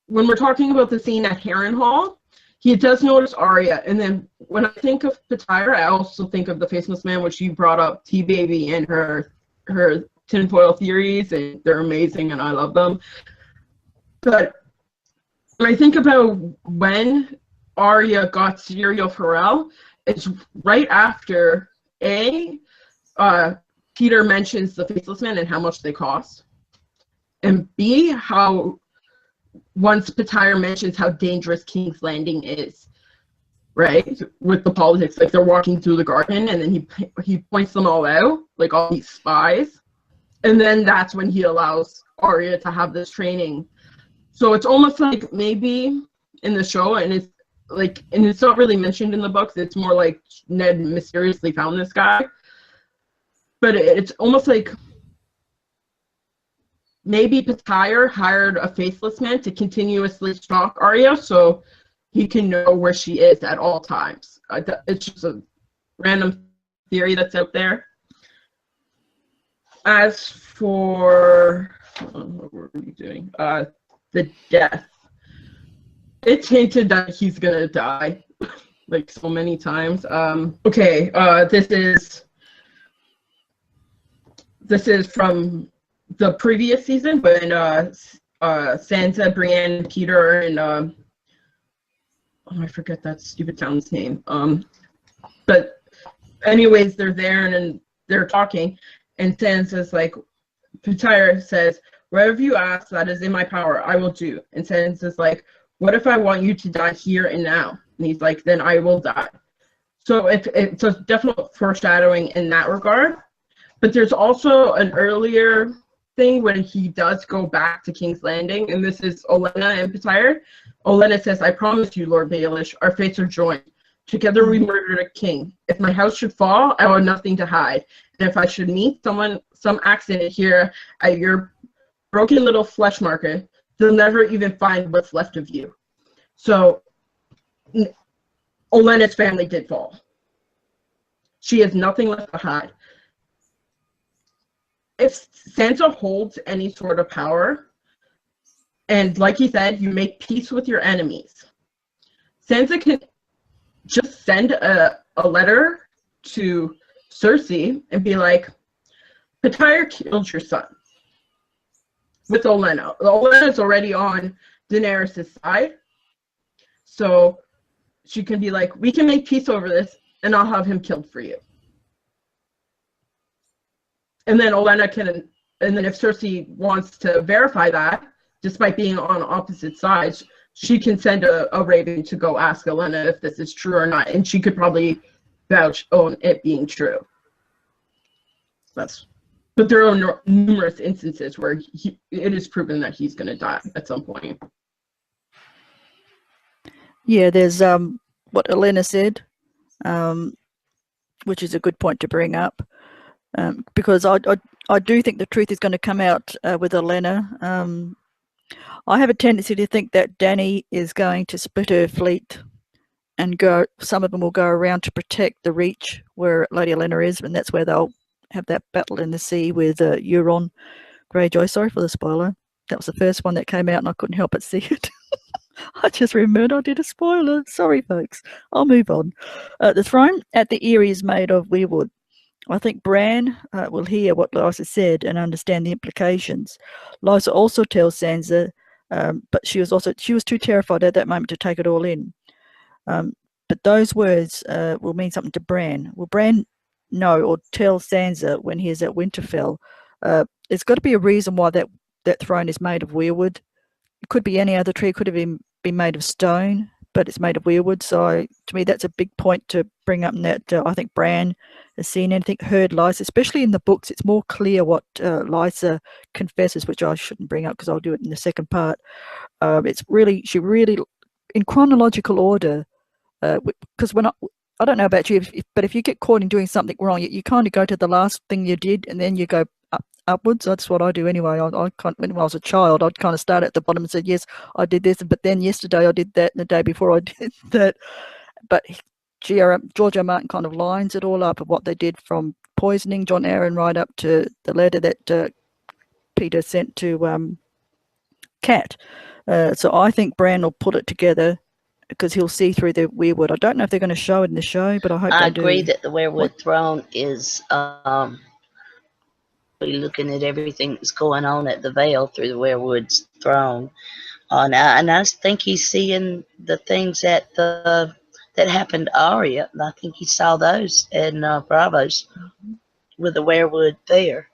when we're talking about the scene at Harrenhal, he does notice Arya, and then when I think of Pyre, I also think of the Faceless Man, which you brought up, T-Baby and her tinfoil theories, and they're amazing, and I love them. But when I think about when Arya got Syrio Forel, it's right after Peter mentions the Faceless Man and how much they cost, and B, how once Pyre mentions how dangerous King's Landing is, right, with the politics, like they're walking through the garden and then he points them all out, like all these spies, and then that's when he allows Arya to have this training. So it's almost like maybe in the show, and it's like, and it's not really mentioned in the books, it's more like Ned mysteriously found this guy, but it's almost like maybe Pyre hired a Faceless Man to continuously stalk Arya so he can know where she is at all times. It's just a random theory that's out there. As for what were we doing? The death. It's hinted that he's gonna die, like so many times. Okay, this is from the previous season when Sansa, Brienne, and Peter, and I forget that stupid town's name. But anyways, they're there and they're talking, and Sansa's like, Pyre says, "Whatever you ask that is in my power, I will do." And Sansa's like, "What if I want you to die here and now?" And he's like, "Then I will die." So it's a definite foreshadowing in that regard. But there's also an earlier thing when he does go back to King's Landing, and this is Olenna and Pyre. Olenna says, "I promise you, Lord Baelish, our fates are joined. Together we murdered a king. If my house should fall, I will have nothing to hide. And if I should meet some accident here at your broken little flesh market, they'll never even find what's left of you." So Olenna's family did fall. She has nothing left to hide. If Sansa holds any sort of power, and like he said, you make peace with your enemies, Sansa can just send a letter to Cersei and be like, "Pyre killed your son," with Olenna. Olenna's already on Daenerys' side, so she can be like, "We can make peace over this, and I'll have him killed for you." And then Olenna can, and then if Cersei wants to verify that, despite being on opposite sides, she can send a raven to go ask Olenna if this is true or not, and she could probably vouch on it being true. But there are numerous instances where it is proven that he's going to die at some point. Yeah, there's what Olenna said, which is a good point to bring up, because I do think the truth is going to come out with Olenna. I have a tendency to think that Dany is going to split her fleet and go. Some of them will go around to protect the Reach where Lady Olenna is, and that's where they'll have that battle in the sea with Euron Greyjoy. Sorry for the spoiler. That was the first one that came out, and I couldn't help but see it. I just remembered I did a spoiler. Sorry, folks. I'll move on. The throne at the Eyrie is made of weirwood. I think Bran will hear what Lysa said and understand the implications. Lysa also tells Sansa But she was too terrified at that moment to take it all in. But those words will mean something to Bran. Will Bran know or tell Sansa when he is at Winterfell? There's got to be a reason why that throne is made of weirwood. It could be any other tree. It could have been made of stone, but it's made of weirwood. So to me, that's a big point to bring up in that I think Bran has seen anything, heard Lysa, especially in the books. It's more clear what Lysa confesses, which I shouldn't bring up because I'll do it in the second part. She really, in chronological order, because when I don't know about you, but if you get caught in doing something wrong, you kind of go to the last thing you did and then you go upwards. That's what I do anyway. When I was a child, I'd kind of start at the bottom and said, yes, I did this, but then yesterday I did that, and the day before I did that. But George R. Martin kind of lines it all up of what they did from poisoning John Arryn right up to the letter that Peter sent to Cat. So I think Bran will put it together because he'll see through the weirwood. I don't know if they're going to show it in the show, but I hope they do. I agree that the weirwood throne is looking at everything that's going on at the Vale through the weirwood's throne. And I think he's seeing the things that happened to Arya. I think he saw those in Bravos with the weirwood there.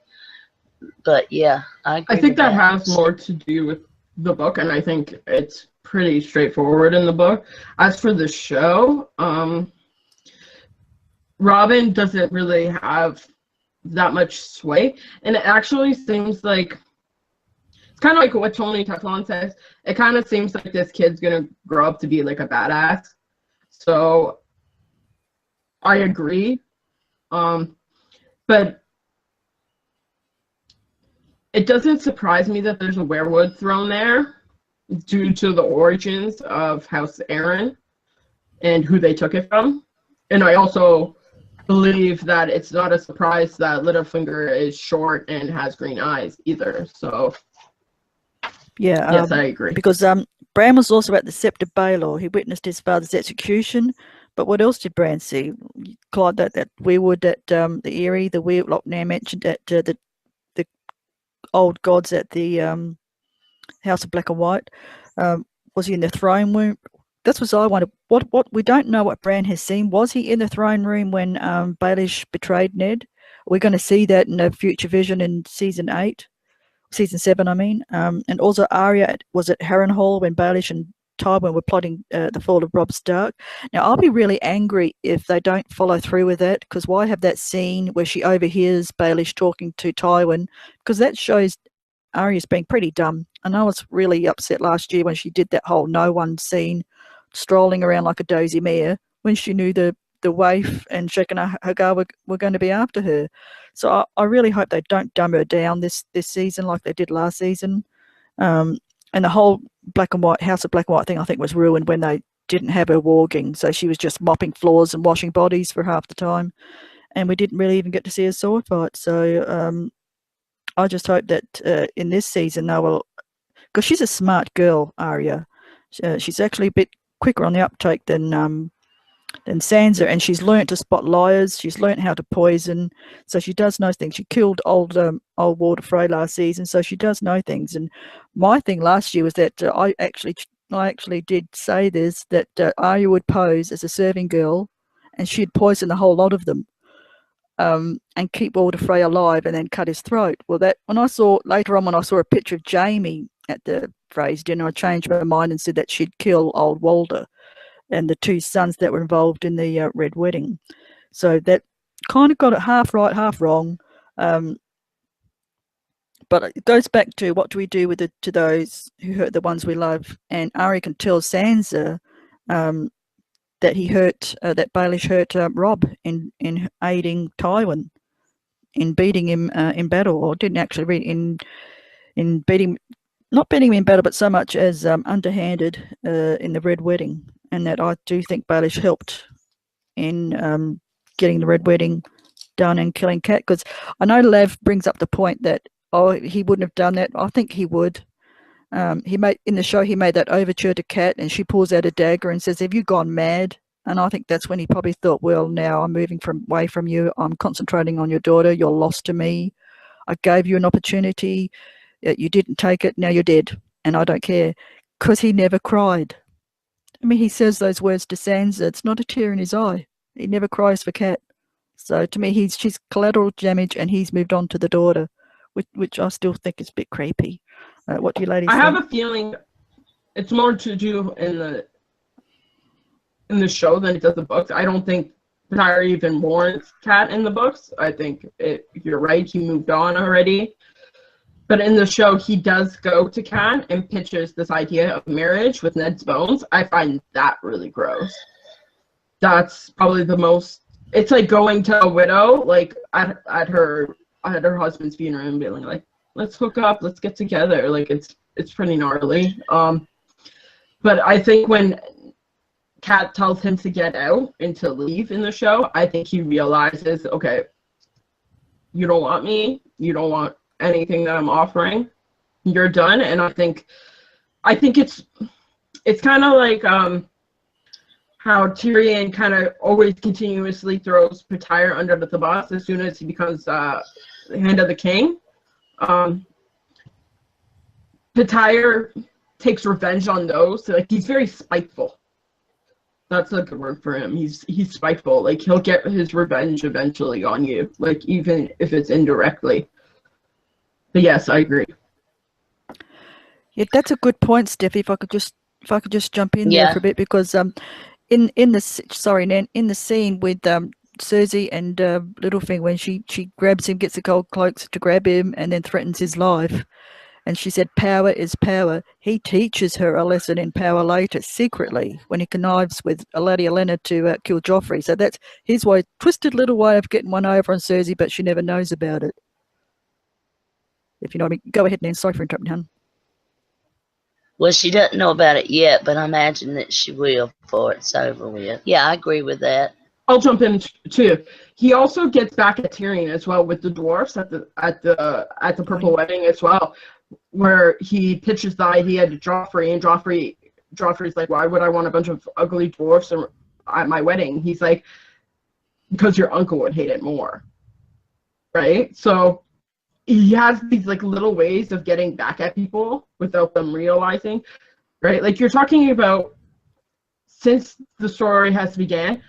But yeah, I think that has more to do with the book, and I think it's pretty straightforward in the book. As for the show, Robin doesn't really have that much sway, and it actually seems like it's kind of like what Tony Teflon says. It kind of seems like this kid's gonna grow up to be like a badass. So I agree, but it doesn't surprise me that there's a weirwood throne there due to the origins of House Arryn and who they took it from. And I also believe that it's not a surprise that Littlefinger is short and has green eyes either. So yeah, yes, I agree. Because Bran was also at the Sept of Baelor. He witnessed his father's execution. But what else did Bran see? Clyde, that weirwood at the Eyrie, the weird Loch Nan mentioned at the old gods at the House of Black and White. Was he in the throne room? That's what I wondered. What we don't know what Bran has seen. Was he in the throne room when Baelish betrayed Ned? Are we going to see that in a future vision in season 7? I mean, and also Arya was at Harrenhal when Baelish and Tywin were plotting the fall of Robb Stark. Now, I'll be really angry if they don't follow through with that, because why have that scene where she overhears Baelish talking to Tywin? Because that shows Arya's being pretty dumb. And I was really upset last year when she did that whole no one scene, strolling around like a dozy mare, when she knew the waif and Shek and Hagar were going to be after her. So I really hope they don't dumb her down this season like they did last season. And the whole Black and White House of Black and White thing, I think, was ruined when they didn't have her walking. So she was just mopping floors and washing bodies for half the time, and we didn't really even get to see a sword fight. So I just hope that in this season they will, because she's a smart girl, Arya. She's actually a bit quicker on the uptake than Sansa, and she's learnt to spot liars. She's learnt how to poison, so she does know things. She killed old Walder Frey last season, so she does know things. And my thing last year was that I actually did say this, that Arya would pose as a serving girl, and she'd poison the whole lot of them, and keep Walder Frey alive, and then cut his throat. Well, that when I saw a picture of Jaime at the Frey's dinner, I changed my mind and said that she'd kill old Walder and the two sons that were involved in the Red Wedding. So that kind of got it half right, half wrong. But it goes back to what do we do with to those who hurt the ones we love? And Arya can tell Sansa that he hurt, that Baelish hurt Robb in aiding Tywin, in beating him in battle, or didn't actually read in beating, not beating him in battle, but so much as underhanded in the Red Wedding. And that I do think Baelish helped in getting the Red Wedding done and killing Cat. Because I know Lav brings up the point that, he wouldn't have done that. I think he would. In the show, he made that overture to Cat, and she pulls out a dagger and says, "Have you gone mad?" And I think that's when he probably thought, well, now I'm moving away from you. I'm concentrating on your daughter. You're lost to me. I gave you an opportunity. You didn't take it. Now you're dead. and I don't care, because he never cried. I mean, he says those words to Sansa. It's not a tear in his eye. He never cries for Cat. So to me, she's collateral damage, and he's moved on to the daughter, which I still think is a bit creepy. What do you ladies think? I have a feeling it's more to do in the show than it does the books. I don't think Tyre even warrants Cat in the books. I think you're right, he moved on already. But in the show, he does go to Cat and pitches this idea of marriage with Ned's bones. I find that really gross. That's probably the most. It's like going to a widow, like at her husband's funeral, and being like, "Let's hook up, let's get together." Like it's pretty gnarly. But I think when Cat tells him to get out and to leave in the show, I think he realizes, okay, you don't want me, you don't want anything that I'm offering, you're done. And I think it's kind of like how Tyrion kind of always continuously throws Tyre under the bus as soon as he becomes the hand of the king. Tyre takes revenge on those. So, like, he's very spiteful. That's a good word for him. He's spiteful. Like, he'll get his revenge eventually on you, like, even if it's indirectly. But yes, I agree. Yeah, that's a good point, Steffie. If I could just jump in there for a bit, because in the scene with Cersei and Littlefinger, when she grabs him, gets the gold cloaks to grab him, and then threatens his life, and she said, "Power is power." He teaches her a lesson in power later, secretly, when he connives with Lady Olenna to kill Joffrey. So that's his way, twisted little way of getting one over on Cersei, but she never knows about it. If you know what I mean. Go ahead, Nan. Sorry for interrupting, hon. Well, she doesn't know about it yet, but I imagine that she will before it's over with. Yeah, I agree with that. I'll jump in too. He also gets back at Tyrion as well with the dwarfs at the Purple Wedding as well, where he pitches the idea to Joffrey, and Joffrey's like, "Why would I want a bunch of ugly dwarfs at my wedding?" He's like, "Because your uncle would hate it more." Right? So he has these like little ways of getting back at people without them realizing, right? Like, you're talking about, since the story has began,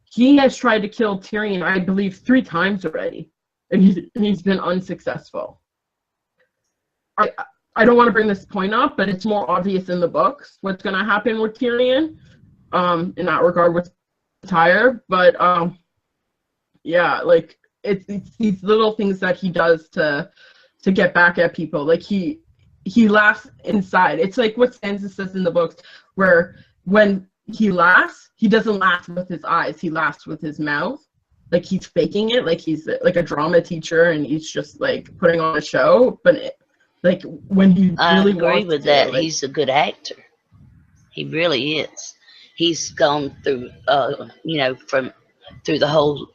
he has tried to kill Tyrion, I believe, 3 times already, and he's been unsuccessful. I don't want to bring this point up, but it's more obvious in the books what's going to happen with Tyrion, in that regard with Tyre. But yeah, like, it's these little things that he does to get back at people. Like, he laughs inside. It's like what Sansa says in the books, where when he laughs, he doesn't laugh with his eyes, he laughs with his mouth. Like, he's faking it, like he's like a drama teacher and he's just like putting on a show. But like, when he really wants to, I agree with that. like, he's a good actor. He really is. He's gone through, through the whole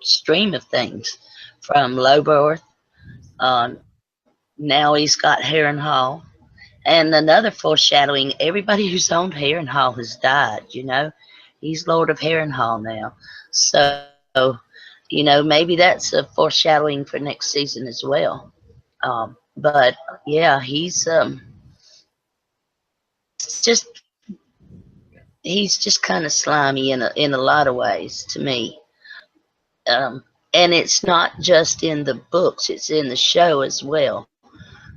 stream of things, from Lowbirth. Now he's got Harrenhal. And another foreshadowing, everybody who's owned Harrenhal has died, He's Lord of Harrenhal now. So, maybe that's a foreshadowing for next season as well. But, yeah, he's just kind of slimy in a lot of ways to me. And it's not just in the books, it's in the show as well.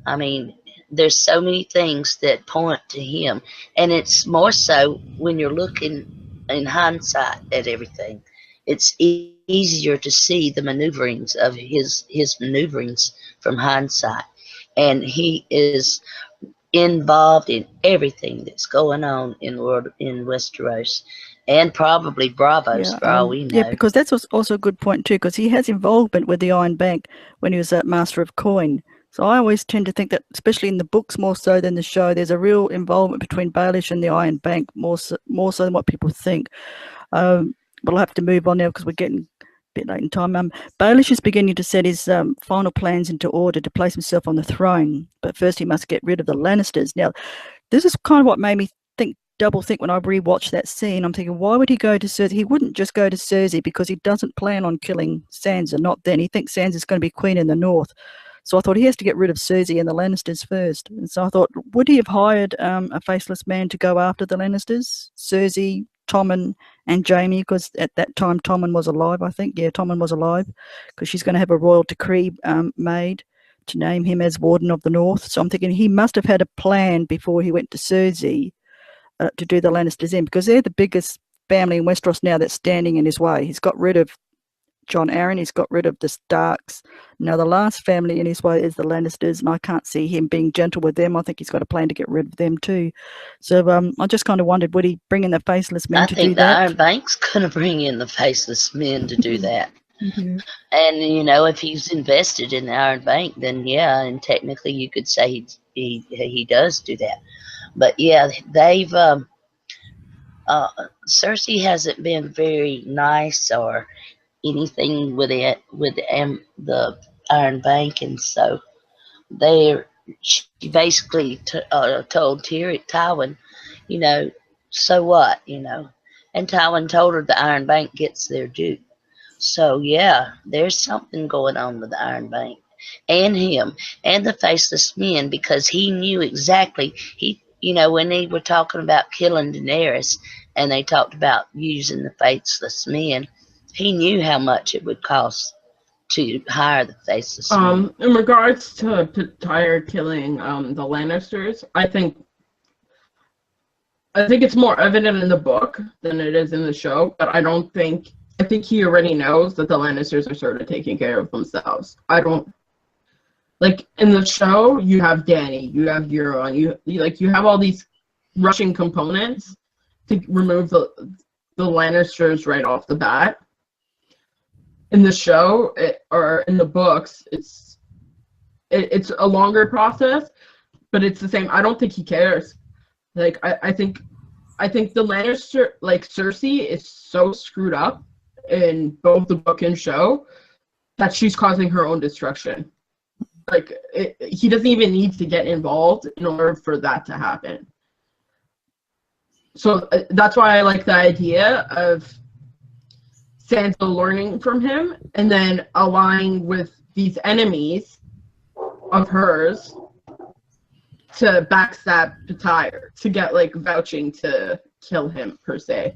I mean, there's so many things that point to him, and it's more so when you're looking in hindsight at everything. It's easier to see the maneuverings of his maneuverings from hindsight, and he is involved in everything that's going on in Westeros, and probably Bravos, for all we know. Yeah, because that's also a good point too, because he has involvement with the Iron Bank when he was Master of Coin. So I always tend to think that, especially in the books more so than the show, there's a real involvement between Baelish and the Iron Bank, more so than what people think. But I'll have to move on now because we're getting a bit late in time. Baelish is beginning to set his final plans into order to place himself on the throne, but first he must get rid of the Lannisters. Now, this is kind of what made me double think when I rewatched that scene. I'm thinking, why would he go to Cersei? He wouldn't just go to Cersei because he doesn't plan on killing Sansa, not then. He thinks Sansa's going to be queen in the north. So I thought he has to get rid of Cersei and the Lannisters first. And so I thought, would he have hired a faceless man to go after the Lannisters? Cersei, Tommen, and Jaime, because at that time Tommen was alive, I think. Yeah, Tommen was alive, because she's going to have a royal decree made to name him as Warden of the North. So I'm thinking he must have had a plan before he went to Cersei to do the Lannisters in, because they're the biggest family in Westeros now that's standing in his way. He's got rid of Jon Arryn, he's got rid of the Starks. Now the last family in his way is the Lannisters, and I can't see him being gentle with them. I think he's got a plan to get rid of them too. So I just kind of wondered, would he bring in the faceless men to do that? I think the Iron Bank's going to bring in the faceless men to do that. Mm-hmm. And, you know, if he's invested in the Iron Bank, then yeah, and technically you could say he does do that. But yeah, they've Cersei hasn't been very nice or anything with it, with the Iron Bank, and so she basically told Tywin, you know, so what, you know, and Tywin told her the Iron Bank gets their due. So yeah, there's something going on with the Iron Bank and him and the faceless men, because he knew exactly, you know, when they were talking about killing Daenerys and they talked about using the faceless men, he knew how much it would cost to hire the faceless men. In regards to Tyre killing the Lannisters, I think it's more evident in the book than it is in the show, but I think he already knows that the Lannisters are sort of taking care of themselves. Like in the show, you have Dany, you have Euron, you have all these rushing components to remove the Lannisters right off the bat. In the show or in the books, it's a longer process, but it's the same. I don't think he cares. Like I think the Lannister, like Cersei, is so screwed up in both the book and show that she's causing her own destruction. Like he doesn't even need to get involved in order for that to happen. So that's why I like the idea of Sansa learning from him and then aligning with these enemies of hers to backstab Tyre, to get like vouching to kill him per se.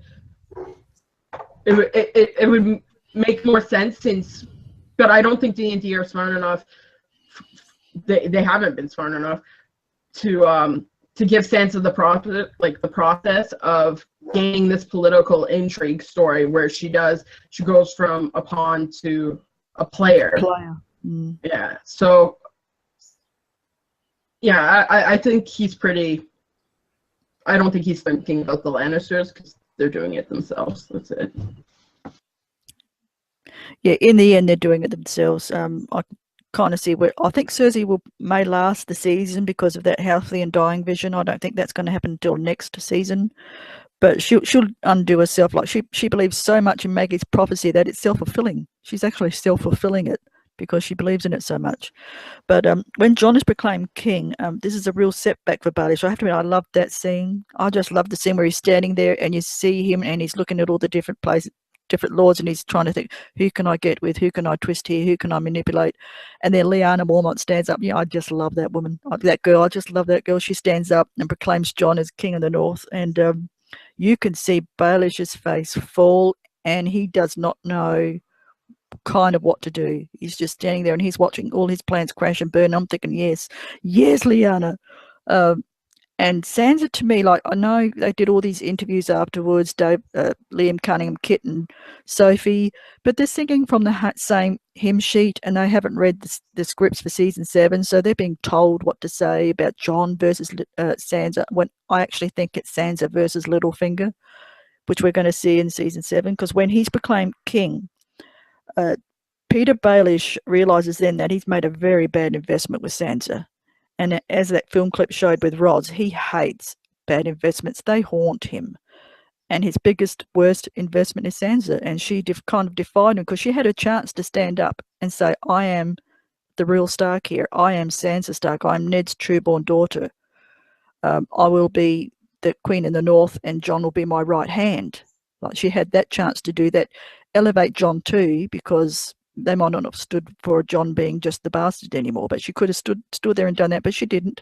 It would make more sense but I don't think D&D are smart enough. They haven't been smart enough to give Sansa the process of gaining this political intrigue story where she goes from a pawn to a player. Mm. Yeah. So yeah, I think he's pretty. I don't think he's thinking about the Lannisters because they're doing it themselves. That's it. Yeah, in the end, they're doing it themselves. I kind of see where I think Cersei may last the season because of that healthy and dying vision. I don't think that's going to happen until next season. But she'll undo herself. Like she believes so much in Maggie's prophecy that it's self-fulfilling. She's actually self-fulfilling it because she believes in it so much. But when Jon is proclaimed king, this is a real setback for Baelish. I have to admit, I love that scene. I just love the scene where he's standing there and you see him and he's looking at all the different places, different lords, and he's trying to think, who can I get with? Who can I twist here? Who can I manipulate? And then Lyanna Mormont stands up. Yeah, I just love that woman. That girl. I just love that girl. She stands up and proclaims Jon as king of the North. And you can see Baelish's face fall, and he does not know kind of what to do. He's just standing there and he's watching all his plans crash and burn. I'm thinking, yes, Lyanna. And Sansa, to me, like, I know they did all these interviews afterwards, Liam Cunningham, Kit and Sophie, but they're singing from the same hymn sheet and they haven't read the scripts for season 7, so they're being told what to say about Jon versus Sansa, when I actually think it's Sansa versus Littlefinger, which we're going to see in season 7, because when he's proclaimed king, Peter Baelish realises then that he's made a very bad investment with Sansa. And as that film clip showed with Roz, he hates bad investments. They haunt him. And his biggest, worst investment is Sansa. And she kind of defied him because she had a chance to stand up and say, I am the real Stark here. I am Sansa Stark. I am Ned's true-born daughter. I will be the Queen in the North and Jon will be my right hand. Like, she had that chance to do that. Elevate Jon too, because they might not have stood for John being just the bastard anymore, but she could have stood there and done that, but she didn't.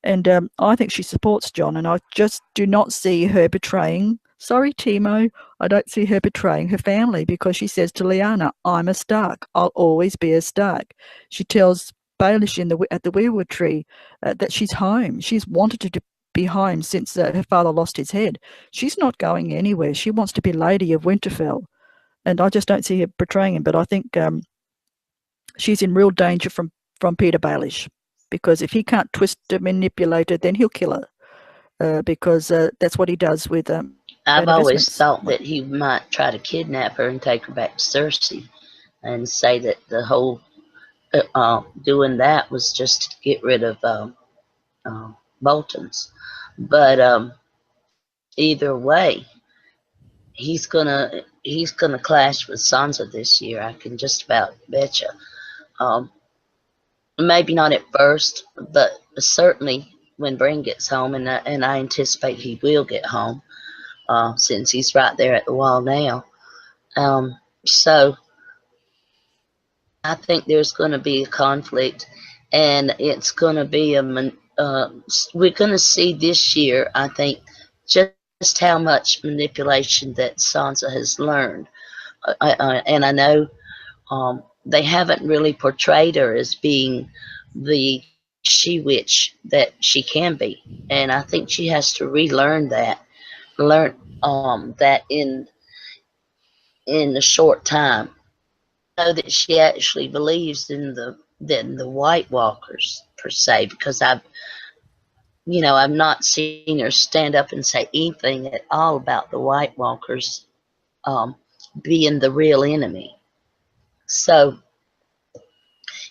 And I think she supports John, and I just do not see her betraying. Sorry, Timo, I don't see her betraying her family, because she says to Lyanna, "I'm a Stark. I'll always be a Stark." She tells Baelish at the Weirwood Tree that she's home. She's wanted to be home since her father lost his head. She's not going anywhere. She wants to be Lady of Winterfell, and I just don't see her betraying him. But I think she's in real danger from Peter Baelish, because if he can't twist and manipulate her, then he'll kill her, because that's what he does with I've always thought that he might try to kidnap her and take her back to Cersei, and say that the whole doing that was just to get rid of Bolton's. But either way, he's gonna clash with Sansa this year. I can just about bet you. Maybe not at first, but certainly when Bran gets home, and I anticipate he will get home, since he's right there at the wall now. So I think there's going to be a conflict, and it's going to be we're going to see this year, I think, just how much manipulation that Sansa has learned. And I know they haven't really portrayed her as being the she-witch that she can be, and I think she has to relearn that, that in a short time. I know that she actually believes in the White Walkers per se, because I've not seen her stand up and say anything at all about the White Walkers being the real enemy. So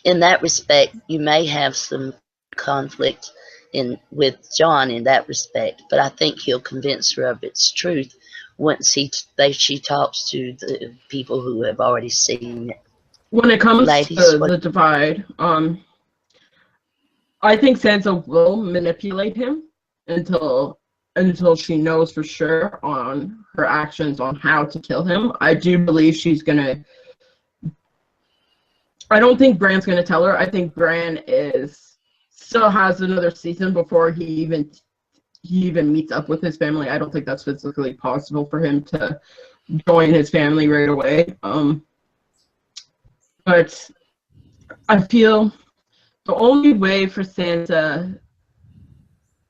in that respect, you may have some conflict with John in that respect, but I think he'll convince her of its truth once she talks to the people who have already seen it. When it comes to the divide, I think Sansa will manipulate him until she knows for sure on her actions on how to kill him. I do believe she's gonna. I don't think Bran's gonna tell her. I think Bran still has another season before he even meets up with his family. I don't think that's physically possible for him to join his family right away. But I feel the only way for Sansa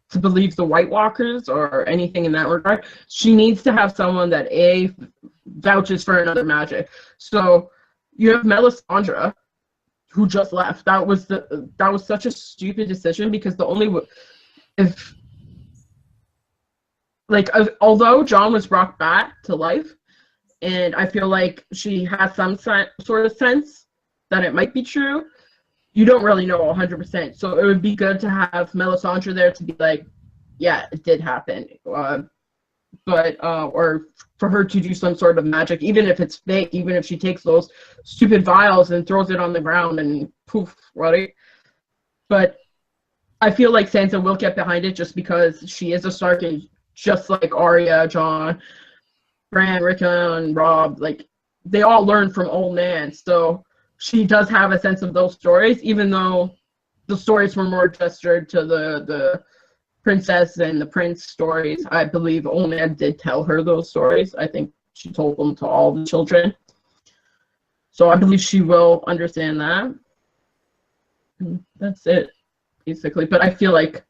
to believe the White Walkers or anything in that regard, she needs to have someone that vouches for another magic. So you have Melisandre, who just left. That was such a stupid decision, because the only although Jon was brought back to life, and I feel like she has some sort of sense that it might be true, you don't really know 100%. So it would be good to have Melisandre there to be like, yeah, it did happen. Or for her to do some sort of magic, even if it's fake, even if she takes those stupid vials and throws it on the ground and poof, right? But I feel like Sansa will get behind it just because she is a Stark, and just like Arya, Jon, Bran, Rickon, and Robb, like, they all learned from old man. So she does have a sense of those stories, even though the stories were more gestured to the princess and the prince stories. I believe old man did tell her those stories. I think she told them to all the children. So I believe she will understand that. And that's it, basically. But I feel like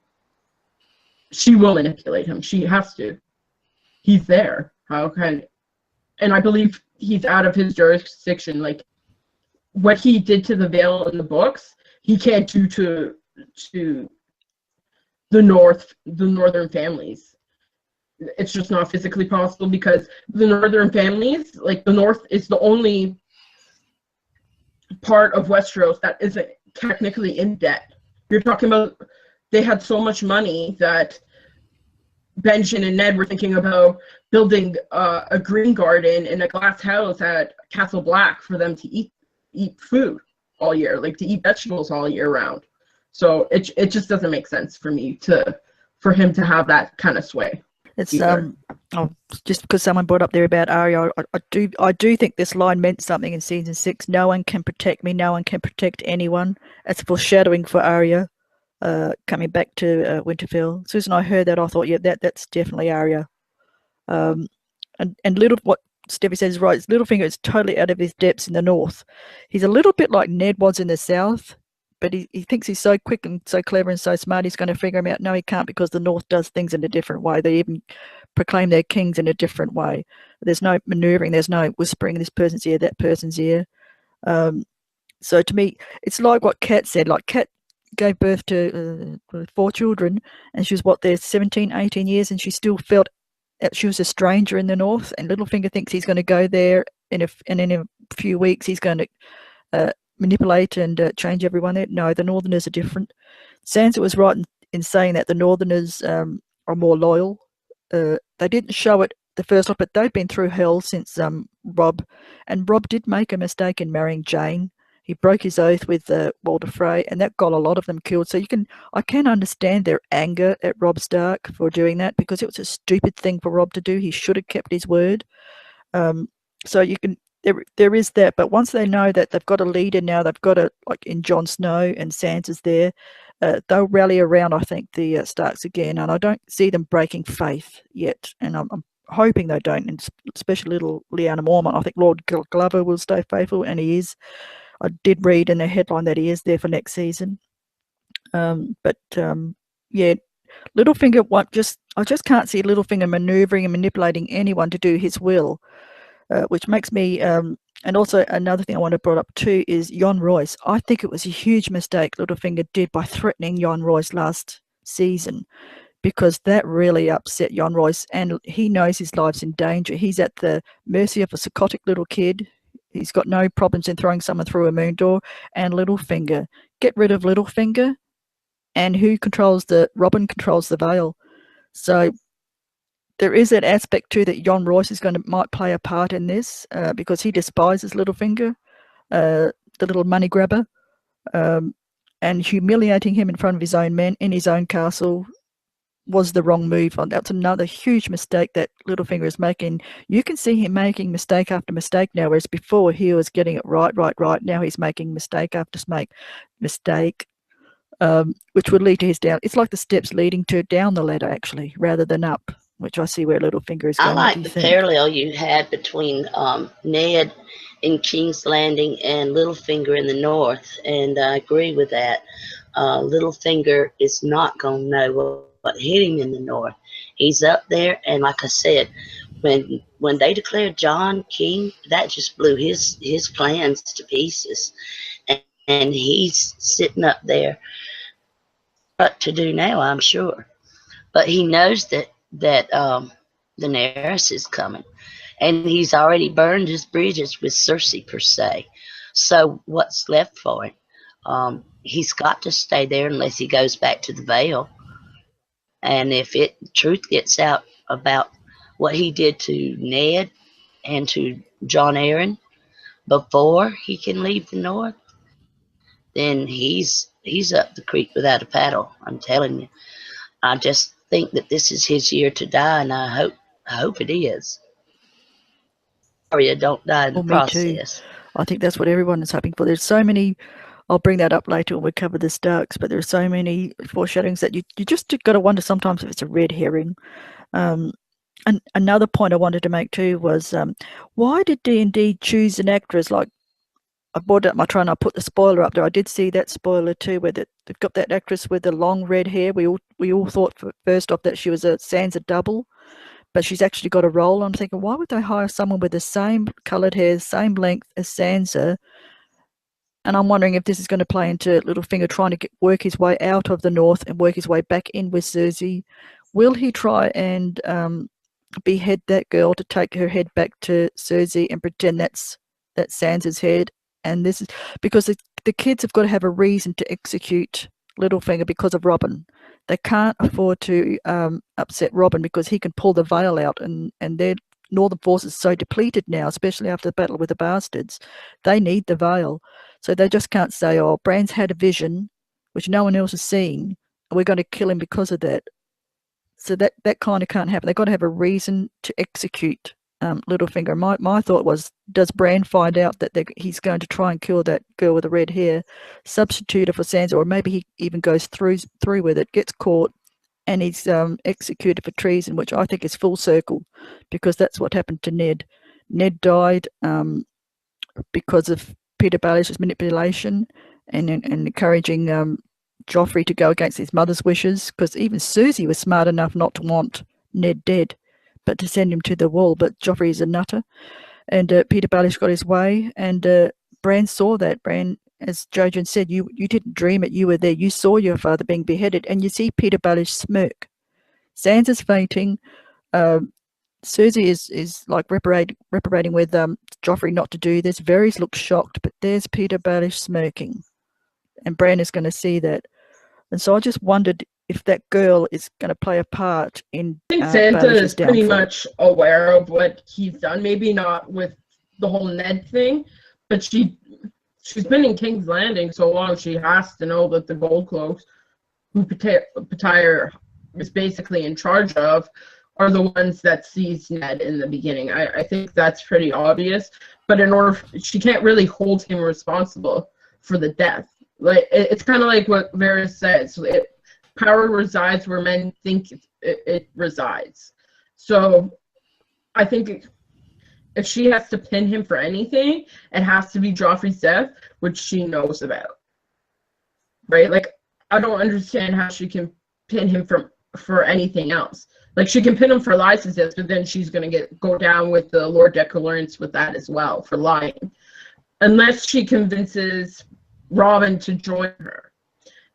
she will manipulate him. She has to. He's there. And I believe he's out of his jurisdiction. Like, what he did to the Vale in the books, he can't do to the northern families. It's just not physically possible, because the northern families, like, the north is the only part of Westeros that isn't technically in debt. You're talking about, they had so much money that Benjen and Ned were thinking about building a green garden in a glass house at Castle Black for them to eat food all year, like to eat vegetables all year round. So it just doesn't make sense for me for him to have that kind of sway. It's Oh, just because someone brought up there about Arya, I do think this line meant something in season 6. No one can protect me. No one can protect anyone. It's foreshadowing for Arya coming back to Winterfell. As soon as I heard that, I thought, yeah, that's definitely Arya. And little what Steffie says is right. Littlefinger is totally out of his depths in the north. He's a little bit like Ned was in the south, but he thinks he's so quick and so clever and so smart. He's going to figure him out. No, he can't, because the north does things in a different way. They even proclaim their kings in a different way. There's no maneuvering. There's no whispering. This person's here. That person's here. So to me, it's like what Kat said. Like Kat gave birth to 4 children, and she was there 17, 18 years, and she still felt she was a stranger in the north. And Littlefinger thinks he's going to go there, and in a few weeks he's going to manipulate and change everyone there. No, the Northerners are different. Sansa was right in saying that the Northerners are more loyal. They didn't show it the first lot, but they've been through hell since Robb. And Robb did make a mistake in marrying Jane. He broke his oath with Walder Frey, and that got a lot of them killed. So I can understand their anger at Robb Stark for doing that, because it was a stupid thing for Robb to do. He should have kept his word. So there is that. But once they know that they've got a leader now, they've got like in Jon Snow, and Sansa's there, they'll rally around, I think, the Starks again. And I don't see them breaking faith yet. And I'm hoping they don't, and especially little Lyanna Mormont. I think Lord Glover will stay faithful, and he is. I did read in the headline that he is there for next season. Yeah, Littlefinger I just can't see Littlefinger manoeuvring and manipulating anyone to do his will, which makes me. And also another thing I want to bring up too is Jon Royce. I think it was a huge mistake Littlefinger did by threatening Jon Royce last season, because that really upset Jon Royce, and he knows his life's in danger. He's at the mercy of a psychotic little kid. He's got no problems in throwing someone through a moon door. And Littlefinger, get rid of Littlefinger, and Robin controls the Vale. So there is that aspect too that Jon Royce might play a part in this, because he despises Littlefinger, the little money grabber, and humiliating him in front of his own men in his own castle was the wrong move. That's another huge mistake that Littlefinger is making. You can see him making mistake after mistake now, whereas before he was getting it right. Now he's making mistake after mistake, which would lead to his down. It's like the steps leading to down the ladder, actually, rather than up, which I see where Littlefinger is going. I like the parallel you had between Ned in King's Landing and Littlefinger in the north, and I agree with that. Littlefinger is not going to know what hit him in the north. He's up there, and like I said, when they declared John king, that just blew his plans to pieces, and he's sitting up there. What to do now, I'm sure, but he knows that Daenerys is coming, and he's already burned his bridges with Cersei per se. So what's left for him? He's got to stay there unless he goes back to the Vale. And if truth gets out about what he did to Ned and to Jon Arryn before he can leave the north, then he's up the creek without a paddle. I'm telling you. I just think that this is his year to die, and I hope it is. Arya don't die in the process. Me too. I think that's what everyone is hoping for. There's so many. I'll bring that up later when we cover the Starks, but there are so many foreshadowings that you just got to wonder sometimes if it's a red herring. And another point I wanted to make too was why did D&D choose an actress like? I brought up my try and I put the spoiler up there. I did see that spoiler too, where they've got that actress with the long red hair. We all thought first off that she was a Sansa double, but she's actually got a role. I'm thinking, why would they hire someone with the same coloured hair, same length as Sansa? And I'm wondering if this is going to play into Littlefinger trying to work his way out of the north and work his way back in with Cersei. Will he try and behead that girl to take her head back to Cersei and pretend that's Sansa's head? And this is because the kids have got to have a reason to execute Littlefinger because of Robin. They can't afford to upset Robin because he can pull the Vale out, and their northern forces are so depleted now, especially after the battle with the bastards. They need the Vale. So they just can't say, oh, Bran's had a vision, which no one else has seen, and we're going to kill him because of that. So that kind of can't happen. They've got to have a reason to execute Littlefinger. My thought was, does Bran find out that he's going to try and kill that girl with the red hair, substitute her for Sansa, or maybe he even goes through with it, gets caught, and he's executed for treason, which I think is full circle, because that's what happened to Ned. Ned died because of Peter Baelish's manipulation and encouraging Joffrey to go against his mother's wishes, because even Susie was smart enough not to want Ned dead, but to send him to the wall. But Joffrey is a nutter, and Peter Baelish got his way, and Bran saw that. Bran, as Jojen said, you didn't dream it, you were there. You saw your father being beheaded, and you see Peter Baelish smirk. Sansa's fainting. Susie is like reprobating with Joffrey not to do this. Varys looks shocked, but there's Peter Baelish smirking, and Bran is going to see that. And so I just wondered if that girl is going to play a part in. I think Sansa is pretty much aware of what he's done. Maybe not with the whole Ned thing, but she's been in King's Landing so long, she has to know that the Gold Cloaks, who Petire is basically in charge of, are the ones that sees Ned in the beginning. I think that's pretty obvious. But in order, she can't really hold him responsible for the death. Like it's kind of like what Varys says. Power resides where men think it resides. So I think if she has to pin him for anything, it has to be Joffrey's death, which she knows about. Right? Like, I don't understand how she can pin him for anything else. Like, she can pin him for Lysa's death, but then she's going to go down with the Lord Declarance with that as well, for lying. Unless she convinces Robin to join her.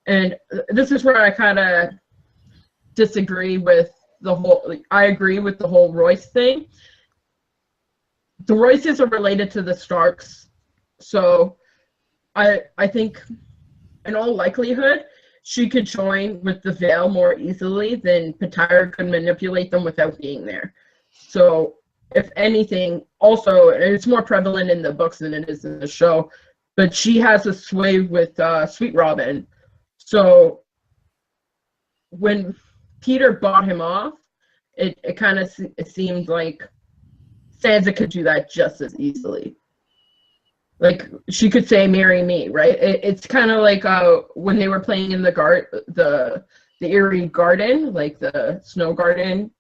And this is where I kind of disagree with the whole, like, I agree with the whole Royce thing. The Royces are related to the Starks, so I think in all likelihood she could join with the Vale more easily than Petire could manipulate them without being there. So if anything, also, and it's more prevalent in the books than it is in the show, but she has a sway with Sweet Robin. So when Peter bought him off, it kind of seemed like Sansa could do that just as easily. Like, she could say, "Marry me," right? It's kind of like when they were playing in the Eyrie Garden, like the Snow Garden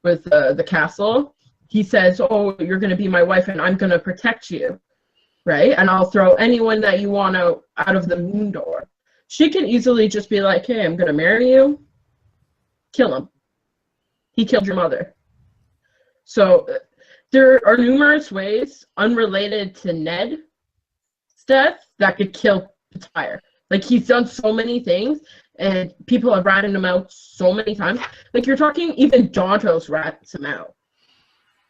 with the castle. He says, "Oh, you're going to be my wife, and I'm going to protect you, right? And I'll throw anyone that you want out of the moon door." She can easily just be like, "Hey, I'm going to marry you. Kill him. He killed your mother." So there are numerous ways unrelated to Ned's death that could kill Petire. Like, he's done so many things, and people have ratted him out so many times. Like, you're talking, even Dontos rats him out.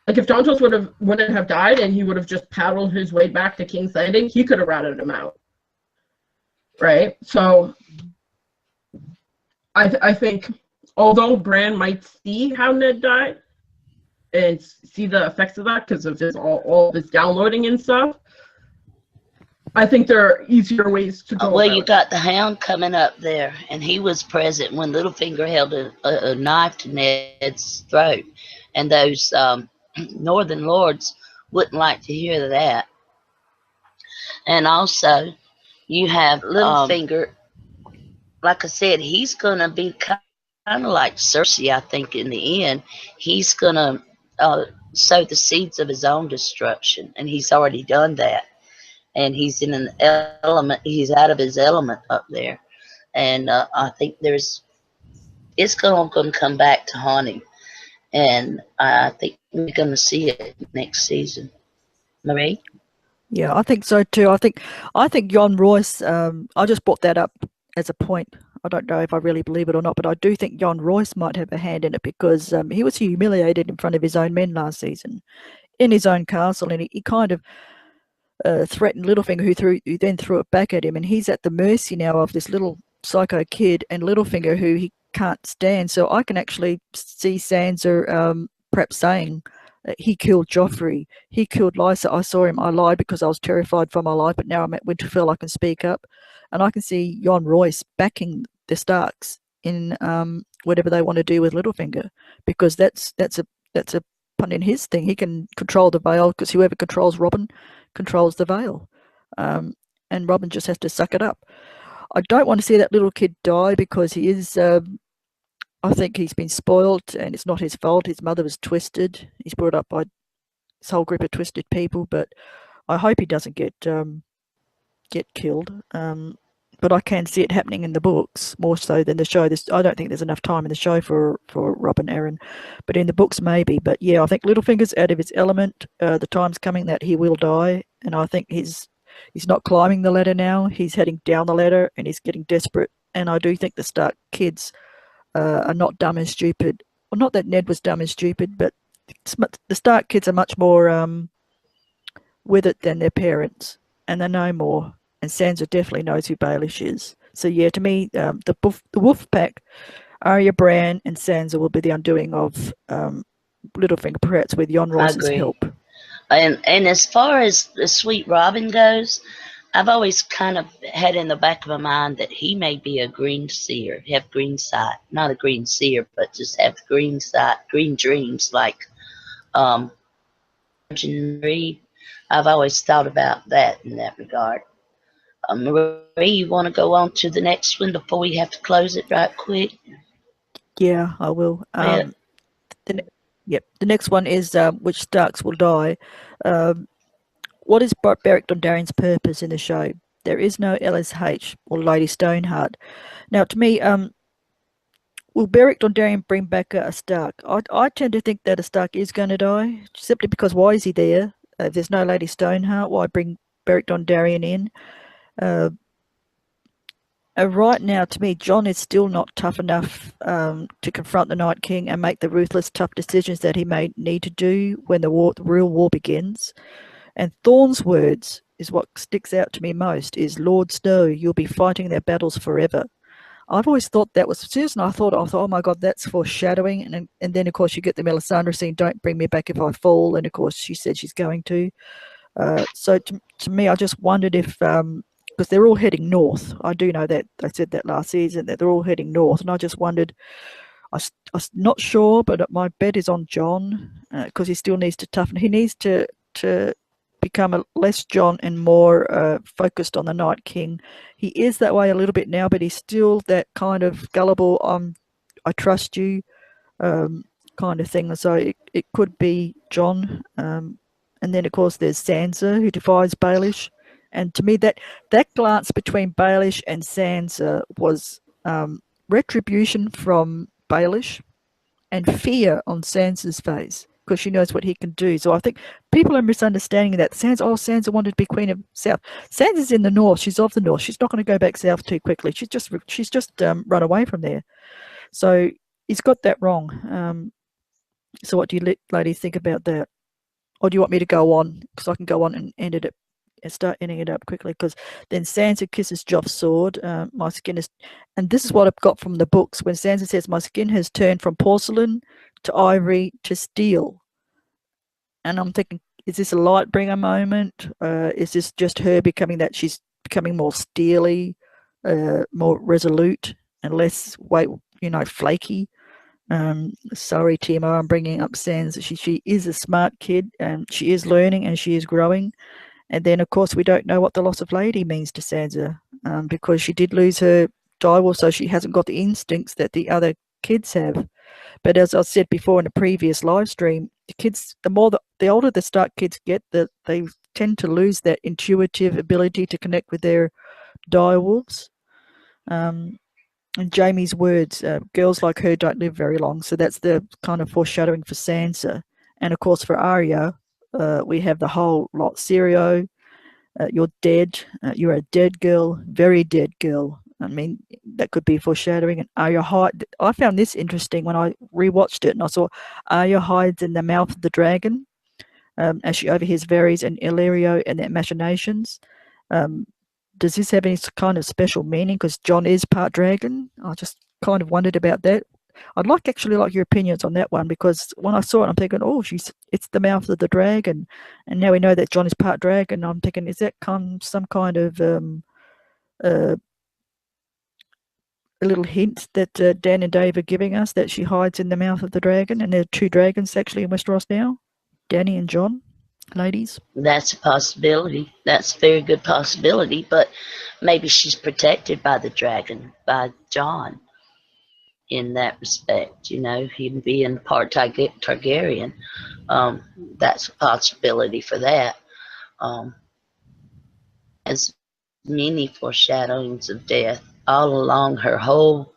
Like, if Dontos wouldn't have died and he would have just paddled his way back to King's Landing, he could have ratted him out. Right? So I think, although Bran might see how Ned died and see the effects of that because of all of his downloading and stuff, I think there are easier ways to go. Well, you got the Hound coming up there, and he was present when Littlefinger held a knife to Ned's throat, and those Northern Lords wouldn't like to hear that. And also, you have Littlefinger. Like I said, he's going to be kind of like Cersei, I think, in the end. He's going to sow the seeds of his own destruction, and he's already done that. And he's in an element, he's out of his element up there. And I think it's going to come back to haunt him. And I think we're going to see it next season. Marie? Yeah, I think so too. I think Jon Royce, I just brought that up as a point. I don't know if I really believe it or not, but I do think Jon Royce might have a hand in it, because he was humiliated in front of his own men last season in his own castle, and he kind of threatened Littlefinger, who then threw it back at him, and he's at the mercy now of this little psycho kid and Littlefinger, who he can't stand. So I can actually see Sansa perhaps saying that he killed Joffrey, he killed Lysa. I saw him, I lied because I was terrified for my life, but now I'm at Winterfell, I can speak up. And I can see Jon Royce backing the Starks in whatever they want to do with Littlefinger, because that's a pun in his thing. He can control the Vale because whoever controls Robin controls the Vale, and Robin just has to suck it up. I don't want to see that little kid die because he is. I think he's been spoiled, and it's not his fault. His mother was twisted. He's brought up by this whole group of twisted people, but I hope he doesn't get killed. But I can see it happening in the books more so than the show. I don't think there's enough time in the show for Robin Aaron, but in the books maybe. But yeah, I think Littlefinger's out of his element. The time's coming that he will die, and I think he's not climbing the ladder now. He's heading down the ladder, and he's getting desperate. And I do think the Stark kids are not dumb and stupid. Well, not that Ned was dumb and stupid, but the Stark kids are much more with it than their parents, and they know more. And Sansa definitely knows who Baelish is. So yeah, to me, the Wolf Pack, Arya, Bran, and Sansa will be the undoing of Littlefinger, perhaps with Jon Ross's help. And as far as the Sweet Robin goes, I've always kind of had in the back of my mind that he may be a green seer, have green sight. Not a green seer, but just have green sight, green dreams, like Reed. I've always thought about that in that regard. Marie, you want to go on to the next one before we have to close it right quick? Yeah, I will. Yep. The next one is which Starks will die. What is Beric Dondarrion's purpose in the show? There is no LSH or Lady Stoneheart. Now, to me, will Beric Dondarrion bring back a Stark? I tend to think that a Stark is going to die, simply because why is he there? There's no Lady Stoneheart. Why bring Beric Dondarrion in? Right now, to me, Jon is still not tough enough to confront the Night King and make the ruthless, tough decisions that he may need to do when the real war begins. And Thorne's words is what sticks out to me most, is, Lord Snow, you'll be fighting their battles forever. I've always thought that was Susan. I thought, oh my God, that's foreshadowing. And then, of course, you get the Melisandre scene, don't bring me back if I fall. And, of course, she said she's going to. So to me, I just wondered if... because they're all heading north. I do know that. They said that last season, that they're all heading north. And I just wondered, I'm not sure, but my bet is on Jon, because he still needs to toughen. He needs to become less Jon and more focused on the Night King. He is that way a little bit now, but he's still that kind of gullible, I trust you kind of thing. So it could be Jon. And then, of course, there's Sansa, who defies Baelish. And to me, that glance between Baelish and Sansa was retribution from Baelish and fear on Sansa's face, because she knows what he can do. So I think people are misunderstanding that. Sansa wanted to be Queen of South. Sansa's in the north. She's of the north. She's not going to go back south too quickly. She's just run away from there. So he's got that wrong. So what do you ladies think about that? Or do you want me to go on? Because I can go on and end it and start ending it up quickly, because then Sansa kisses Joff's sword. My skin is, and this is what I've got from the books, when Sansa says, my skin has turned from porcelain to ivory to steel. And I'm thinking, is this a Lightbringer moment? Is this just her becoming that she's becoming more steely, more resolute, and less flaky? Sorry, Timo, I'm bringing up Sansa. She is a smart kid, and she is learning and she is growing. And then, of course, we don't know what the loss of Lady means to Sansa, because she did lose her direwolf, so she hasn't got the instincts that the other kids have. But as I said before in a previous live stream, the older the Stark kids get, they tend to lose that intuitive ability to connect with their direwolves. And Jaime's words, girls like her don't live very long. So that's the kind of foreshadowing for Sansa. And, of course, for Arya, we have the whole lot. Syrio, you're dead. You're a dead girl, very dead girl. I mean, that could be foreshadowing. And Arya I found this interesting when I rewatched it, and I saw Arya hides in the mouth of the dragon as she overhears Varys and Illyrio and their machinations. Does this have any kind of special meaning? Because Jon is part dragon. I just kind of wondered about that. I'd actually like your opinions on that one, because when I saw it, I'm thinking, it's the mouth of the dragon, and now we know that Jon is part dragon. I'm thinking, is that some kind of a little hint that Dan and Dave are giving us that she hides in the mouth of the dragon, and there are 2 dragons actually in Westeros now, Danny and John, ladies? That's a possibility. That's a very good possibility, but maybe she's protected by the dragon, by John, in that respect. You know, him being part Targaryen. That's a possibility for that. As many foreshadowings of death all along her whole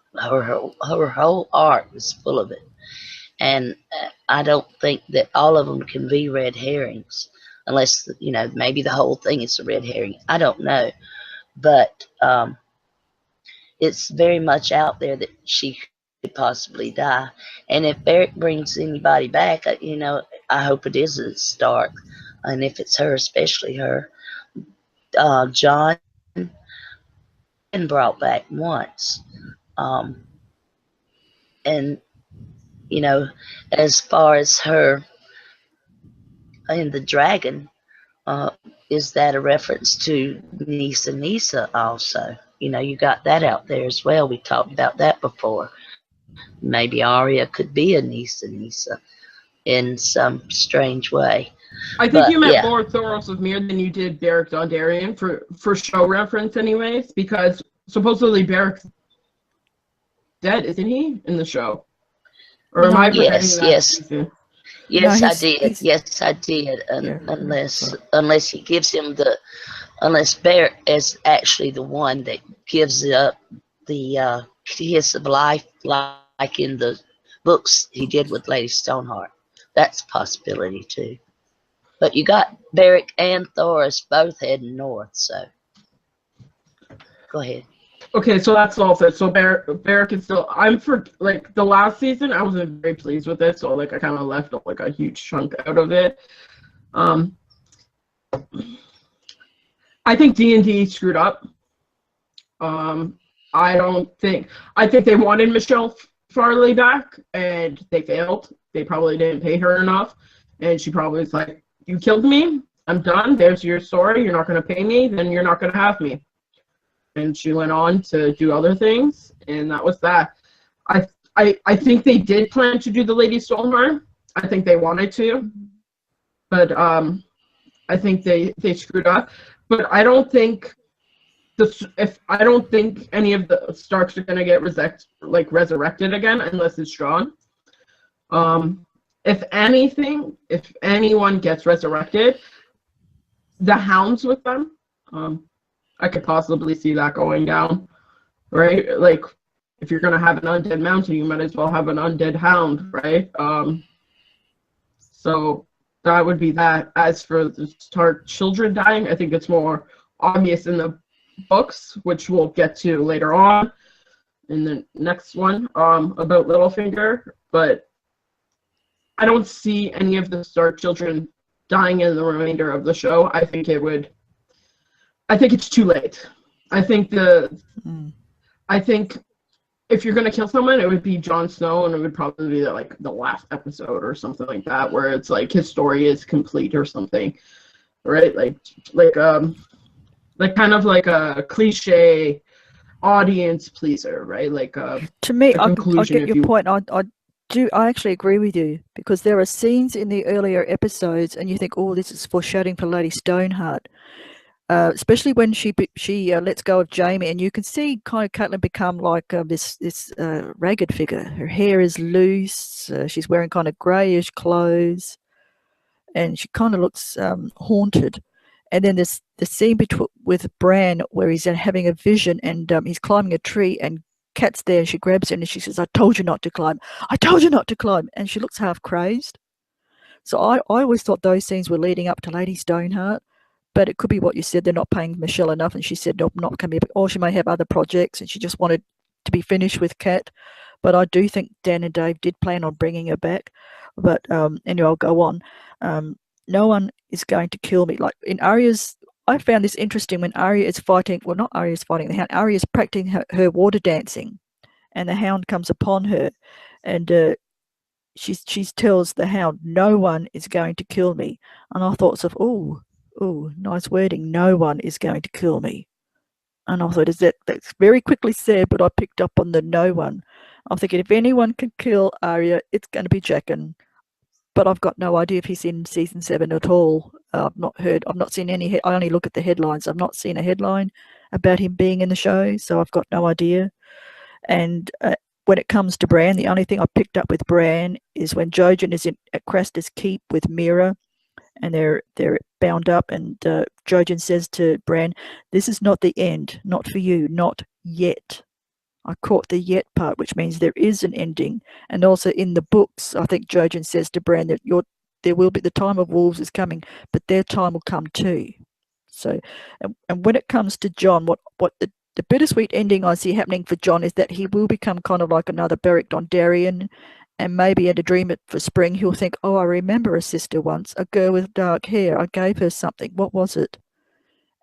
arc is full of it, and I don't think that all of them can be red herrings, unless maybe the whole thing is a red herring. I don't know, but it's very much out there that she could possibly die. And if Beric brings anybody back, I hope it is Stark, and if it's her, especially her. John been brought back once. And, as far as her and the dragon, is that a reference to Nisa also? You got that out there as well. We talked about that before. Maybe Arya could be a Nisa in some strange way. I think you meant more Thoros of Myr than you did Beric Dondarrion for show reference anyways, because supposedly Beric's dead, isn't he, in the show? Or am I forgetting that? Yes, I did. Yes, I did. Unless he gives him unless Beric is actually the one that gives it up the kiss of life, like in the books he did with Lady Stoneheart. That's a possibility too. But you got Beric and Thoros both heading north, so go ahead. Okay, so that's all set. So Beric is still. The last season, I wasn't very pleased with it, so I kind of left a huge chunk out of it. I think D&D screwed up. I think they wanted Michelle Farley back, and they failed. They probably didn't pay her enough, and she probably was like, "You killed me. I'm done. There's your story. You're not going to pay me. Then you're not going to have me." And she went on to do other things, and that was that. I think they did plan to do the Lady Stoneheart. I think they wanted to, but I think they screwed up. But I don't think any of the Starks are gonna get resurrected again unless it's Jon. If anyone gets resurrected, the Hounds with them. I could possibly see that going down, right? If you're gonna have an undead mountain, you might as well have an undead hound, right? So that would be that. As for the Stark children dying, I think it's more obvious in the books, which we'll get to later on in the next one, about Littlefinger. But I don't see any of the Stark children dying in the remainder of the show. I think it's too late. I think if you're gonna kill someone, it would be Jon Snow, and it would probably be the last episode or something like that, where it's his story is complete or something, right? Kind of like a cliche audience pleaser, right? To me, I get your point. I actually agree with you, because there are scenes in the earlier episodes, and you think, oh, this is foreshadowing for Lady Stoneheart. Especially when she lets go of Jaime, and you can see kind of Catelyn become like this ragged figure. Her hair is loose. She's wearing kind of greyish clothes, and she kind of looks haunted. And then there's the scene with Bran where he's having a vision, and he's climbing a tree, and Kat's there, and she grabs him and she says, "I told you not to climb. I told you not to climb." And she looks half crazed. So I always thought those scenes were leading up to Lady Stoneheart. But it could be what you said, they're not paying Michelle enough, and she said, nope, not coming back. Or she may have other projects, and she just wanted to be finished with Kat. But I do think Dan and Dave did plan on bringing her back. But anyway, I'll go on. No one is going to kill me. Like in Arya's, I found this interesting when Arya is fighting, well, not Arya is fighting the Hound, Arya is practicing her water dancing, and the Hound comes upon her, and she tells the Hound, no one is going to kill me. And I thought, oh, nice wording. No one is going to kill me. And I thought, that's very quickly said, but I picked up on the no one. I'm thinking, if anyone can kill Arya, it's going to be Jaqen. But I've got no idea if he's in season 7 at all. I've not seen any. I only look at the headlines. I've not seen a headline about him being in the show, so I've got no idea. And when it comes to Bran, the only thing I picked up with Bran is when Jojen is at Craster's Keep with Mira, and they're bound up, and Jojen says to Bran, "This is not the end, not for you, not yet." I caught the yet part, which means there is an ending. And also in the books, I think Jojen says to Bran that there will be, the time of wolves is coming, but their time will come too. So, and when it comes to Jon, what the bittersweet ending I see happening for Jon is that he will become kind of like another Beric Dondarrion, and maybe at a dream for spring he'll think, "Oh, I remember a sister once, a girl with dark hair. I gave her something. What was it?"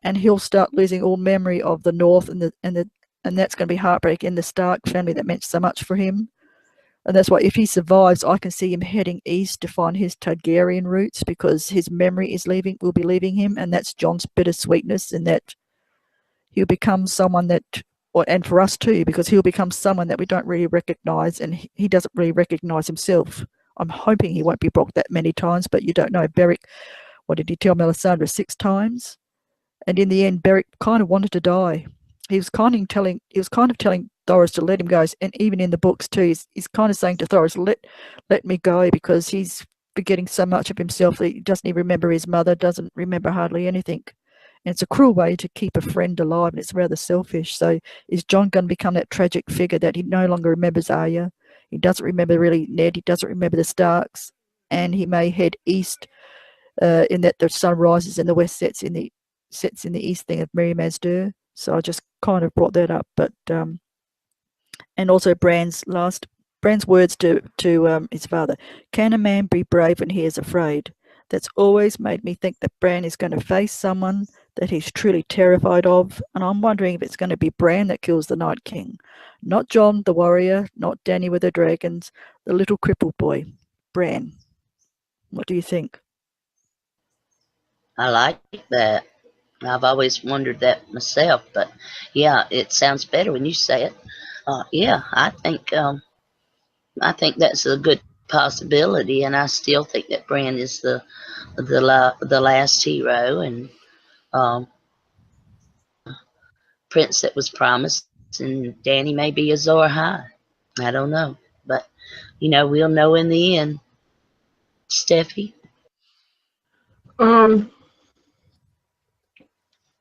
And he'll start losing all memory of the North and that's going to be heartbreaking in the Stark family that meant so much for him. And that's why if he survives, I can see him heading east to find his Targaryen roots, because his memory will be leaving him, and that's Jon's bittersweetness, and that he'll become someone that, and for us too, because he'll become someone that we don't really recognize, and he doesn't really recognize himself. I'm hoping he won't be blocked that many times, but you don't know. Beric, what did he tell Melisandre, 6 times? And in the end, Beric kind of wanted to die. He was kind of telling Thoros to let him go, and even in the books too, he's kind of saying to Thoros, let me go, because he's forgetting so much of himself that he doesn't even remember his mother, doesn't remember hardly anything. And it's a cruel way to keep a friend alive, and it's rather selfish. So is Jon going to become that tragic figure that he no longer remembers Arya? He doesn't remember really Ned. He doesn't remember the Starks, and he may head east in that the sun rises and the west sets in the east thing of Mary Mazdur. So I just kind of brought that up, but and also Bran's words to his father: "Can a man be brave when he is afraid?" That's always made me think that Bran is going to face someone that he's truly terrified of, and I'm wondering if it's going to be Bran that kills the Night King, not Jon the warrior, not Dany with the dragons, the little crippled boy, Bran. What do you think? I like that. I've always wondered that myself, but yeah, it sounds better when you say it. Yeah, I think that's a good possibility, and I still think that Bran is the last hero, and prince that was promised, and Dany may be Azor Ahai. I don't know, but we'll know in the end. Steffi?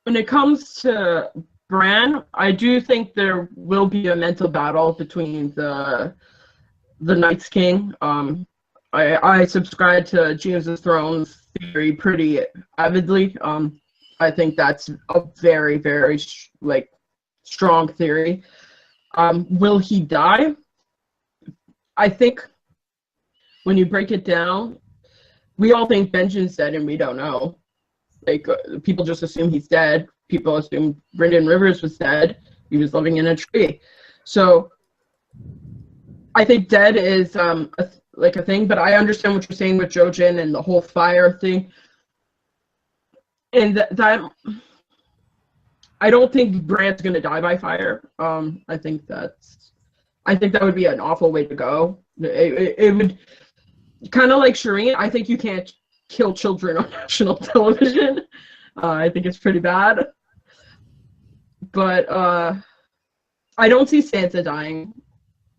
When it comes to Bran, I do think there will be a mental battle between the Night's King. I subscribe to James of Thrones theory pretty avidly. I think that's a very, very strong theory. Will he die? I think when you break it down, we all think Benjen's dead, and we don't know. People just assume he's dead. People assume Brynden Rivers was dead. He was living in a tree. So I think dead is a thing, but I understand what you're saying with Jojen and the whole fire thing. And that I don't think Bran's gonna die by fire. I think that would be an awful way to go. It would kind of like Shireen. I think you can't kill children on national television. I think it's pretty bad. But I don't see Sansa dying.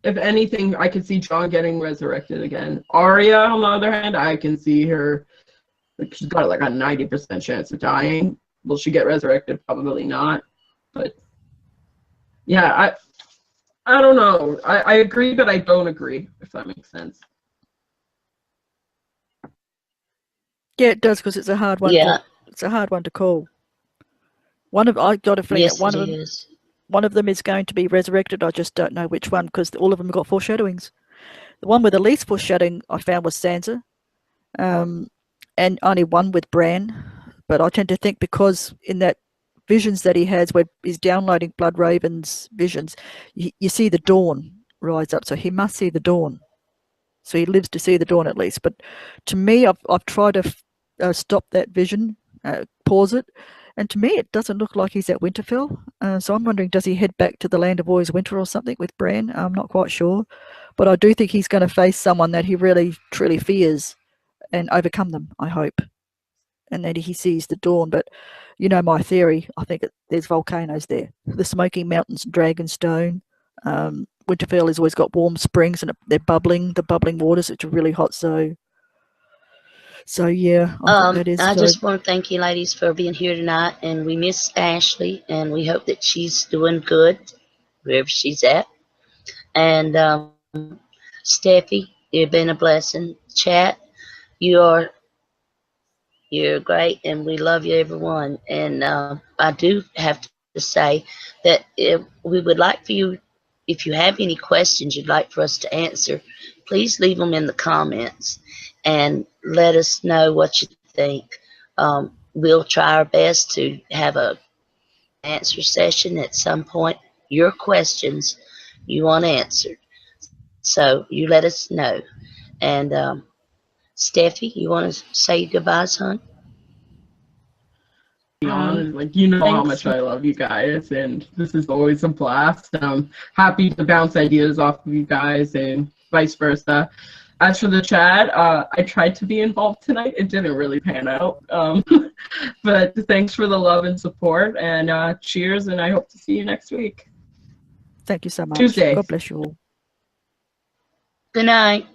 If anything, I could see Jon getting resurrected again. Arya, on the other hand, I can see her. She's got a 90% chance of dying. Will she get resurrected? Probably not. But yeah, I don't know. I agree, but I don't agree, if that makes sense. Yeah, it does, because it's a hard one. Yeah. It's a hard one to call. I got a feeling that one of them is going to be resurrected. I just don't know which one, because all of them got foreshadowings. The one with the least foreshadowing I found was Sansa, and only one with Bran. But I tend to think, because in that visions that he has where he's downloading Blood Raven's visions, you see the dawn rise up, so he must see the dawn. So he lives to see the dawn at least. But to me, I've tried to stop that vision, pause it, And to me, it doesn't look like he's at Winterfell. So I'm wondering, does he head back to the Land of Always Winter or something with Bran? I'm not quite sure. But I do think he's going to face someone that he really, truly fears and overcome them, I hope. And then he sees the dawn. But you know my theory. I think there's volcanoes there. The Smoky Mountains, Dragonstone. Winterfell has always got warm springs and they're bubbling. The bubbling waters, which are really hot. So yeah, I think that is. I just want to thank you ladies for being here tonight, and we miss Ashley, and we hope that she's doing good wherever she's at. And Steffi, you've been a blessing. Chat, you're great, and we love you, everyone. And I do have to say that if we would like for you, if you have any questions you'd like for us to answer, please leave them in the comments and let us know what you think. We'll try our best to have a answer session at some point. Your questions you want answered, so you let us know. And Steffi, you want to say goodbyes, hon? Be honest, like, you know how much I love you guys, and this is always a blast. I'm happy to bounce ideas off of you guys and vice versa. As for the chat, I tried to be involved tonight. It didn't really pan out. But thanks for the love and support, and cheers, and I hope to see you next week. Thank you so much. Tuesday. God bless you all. Good night.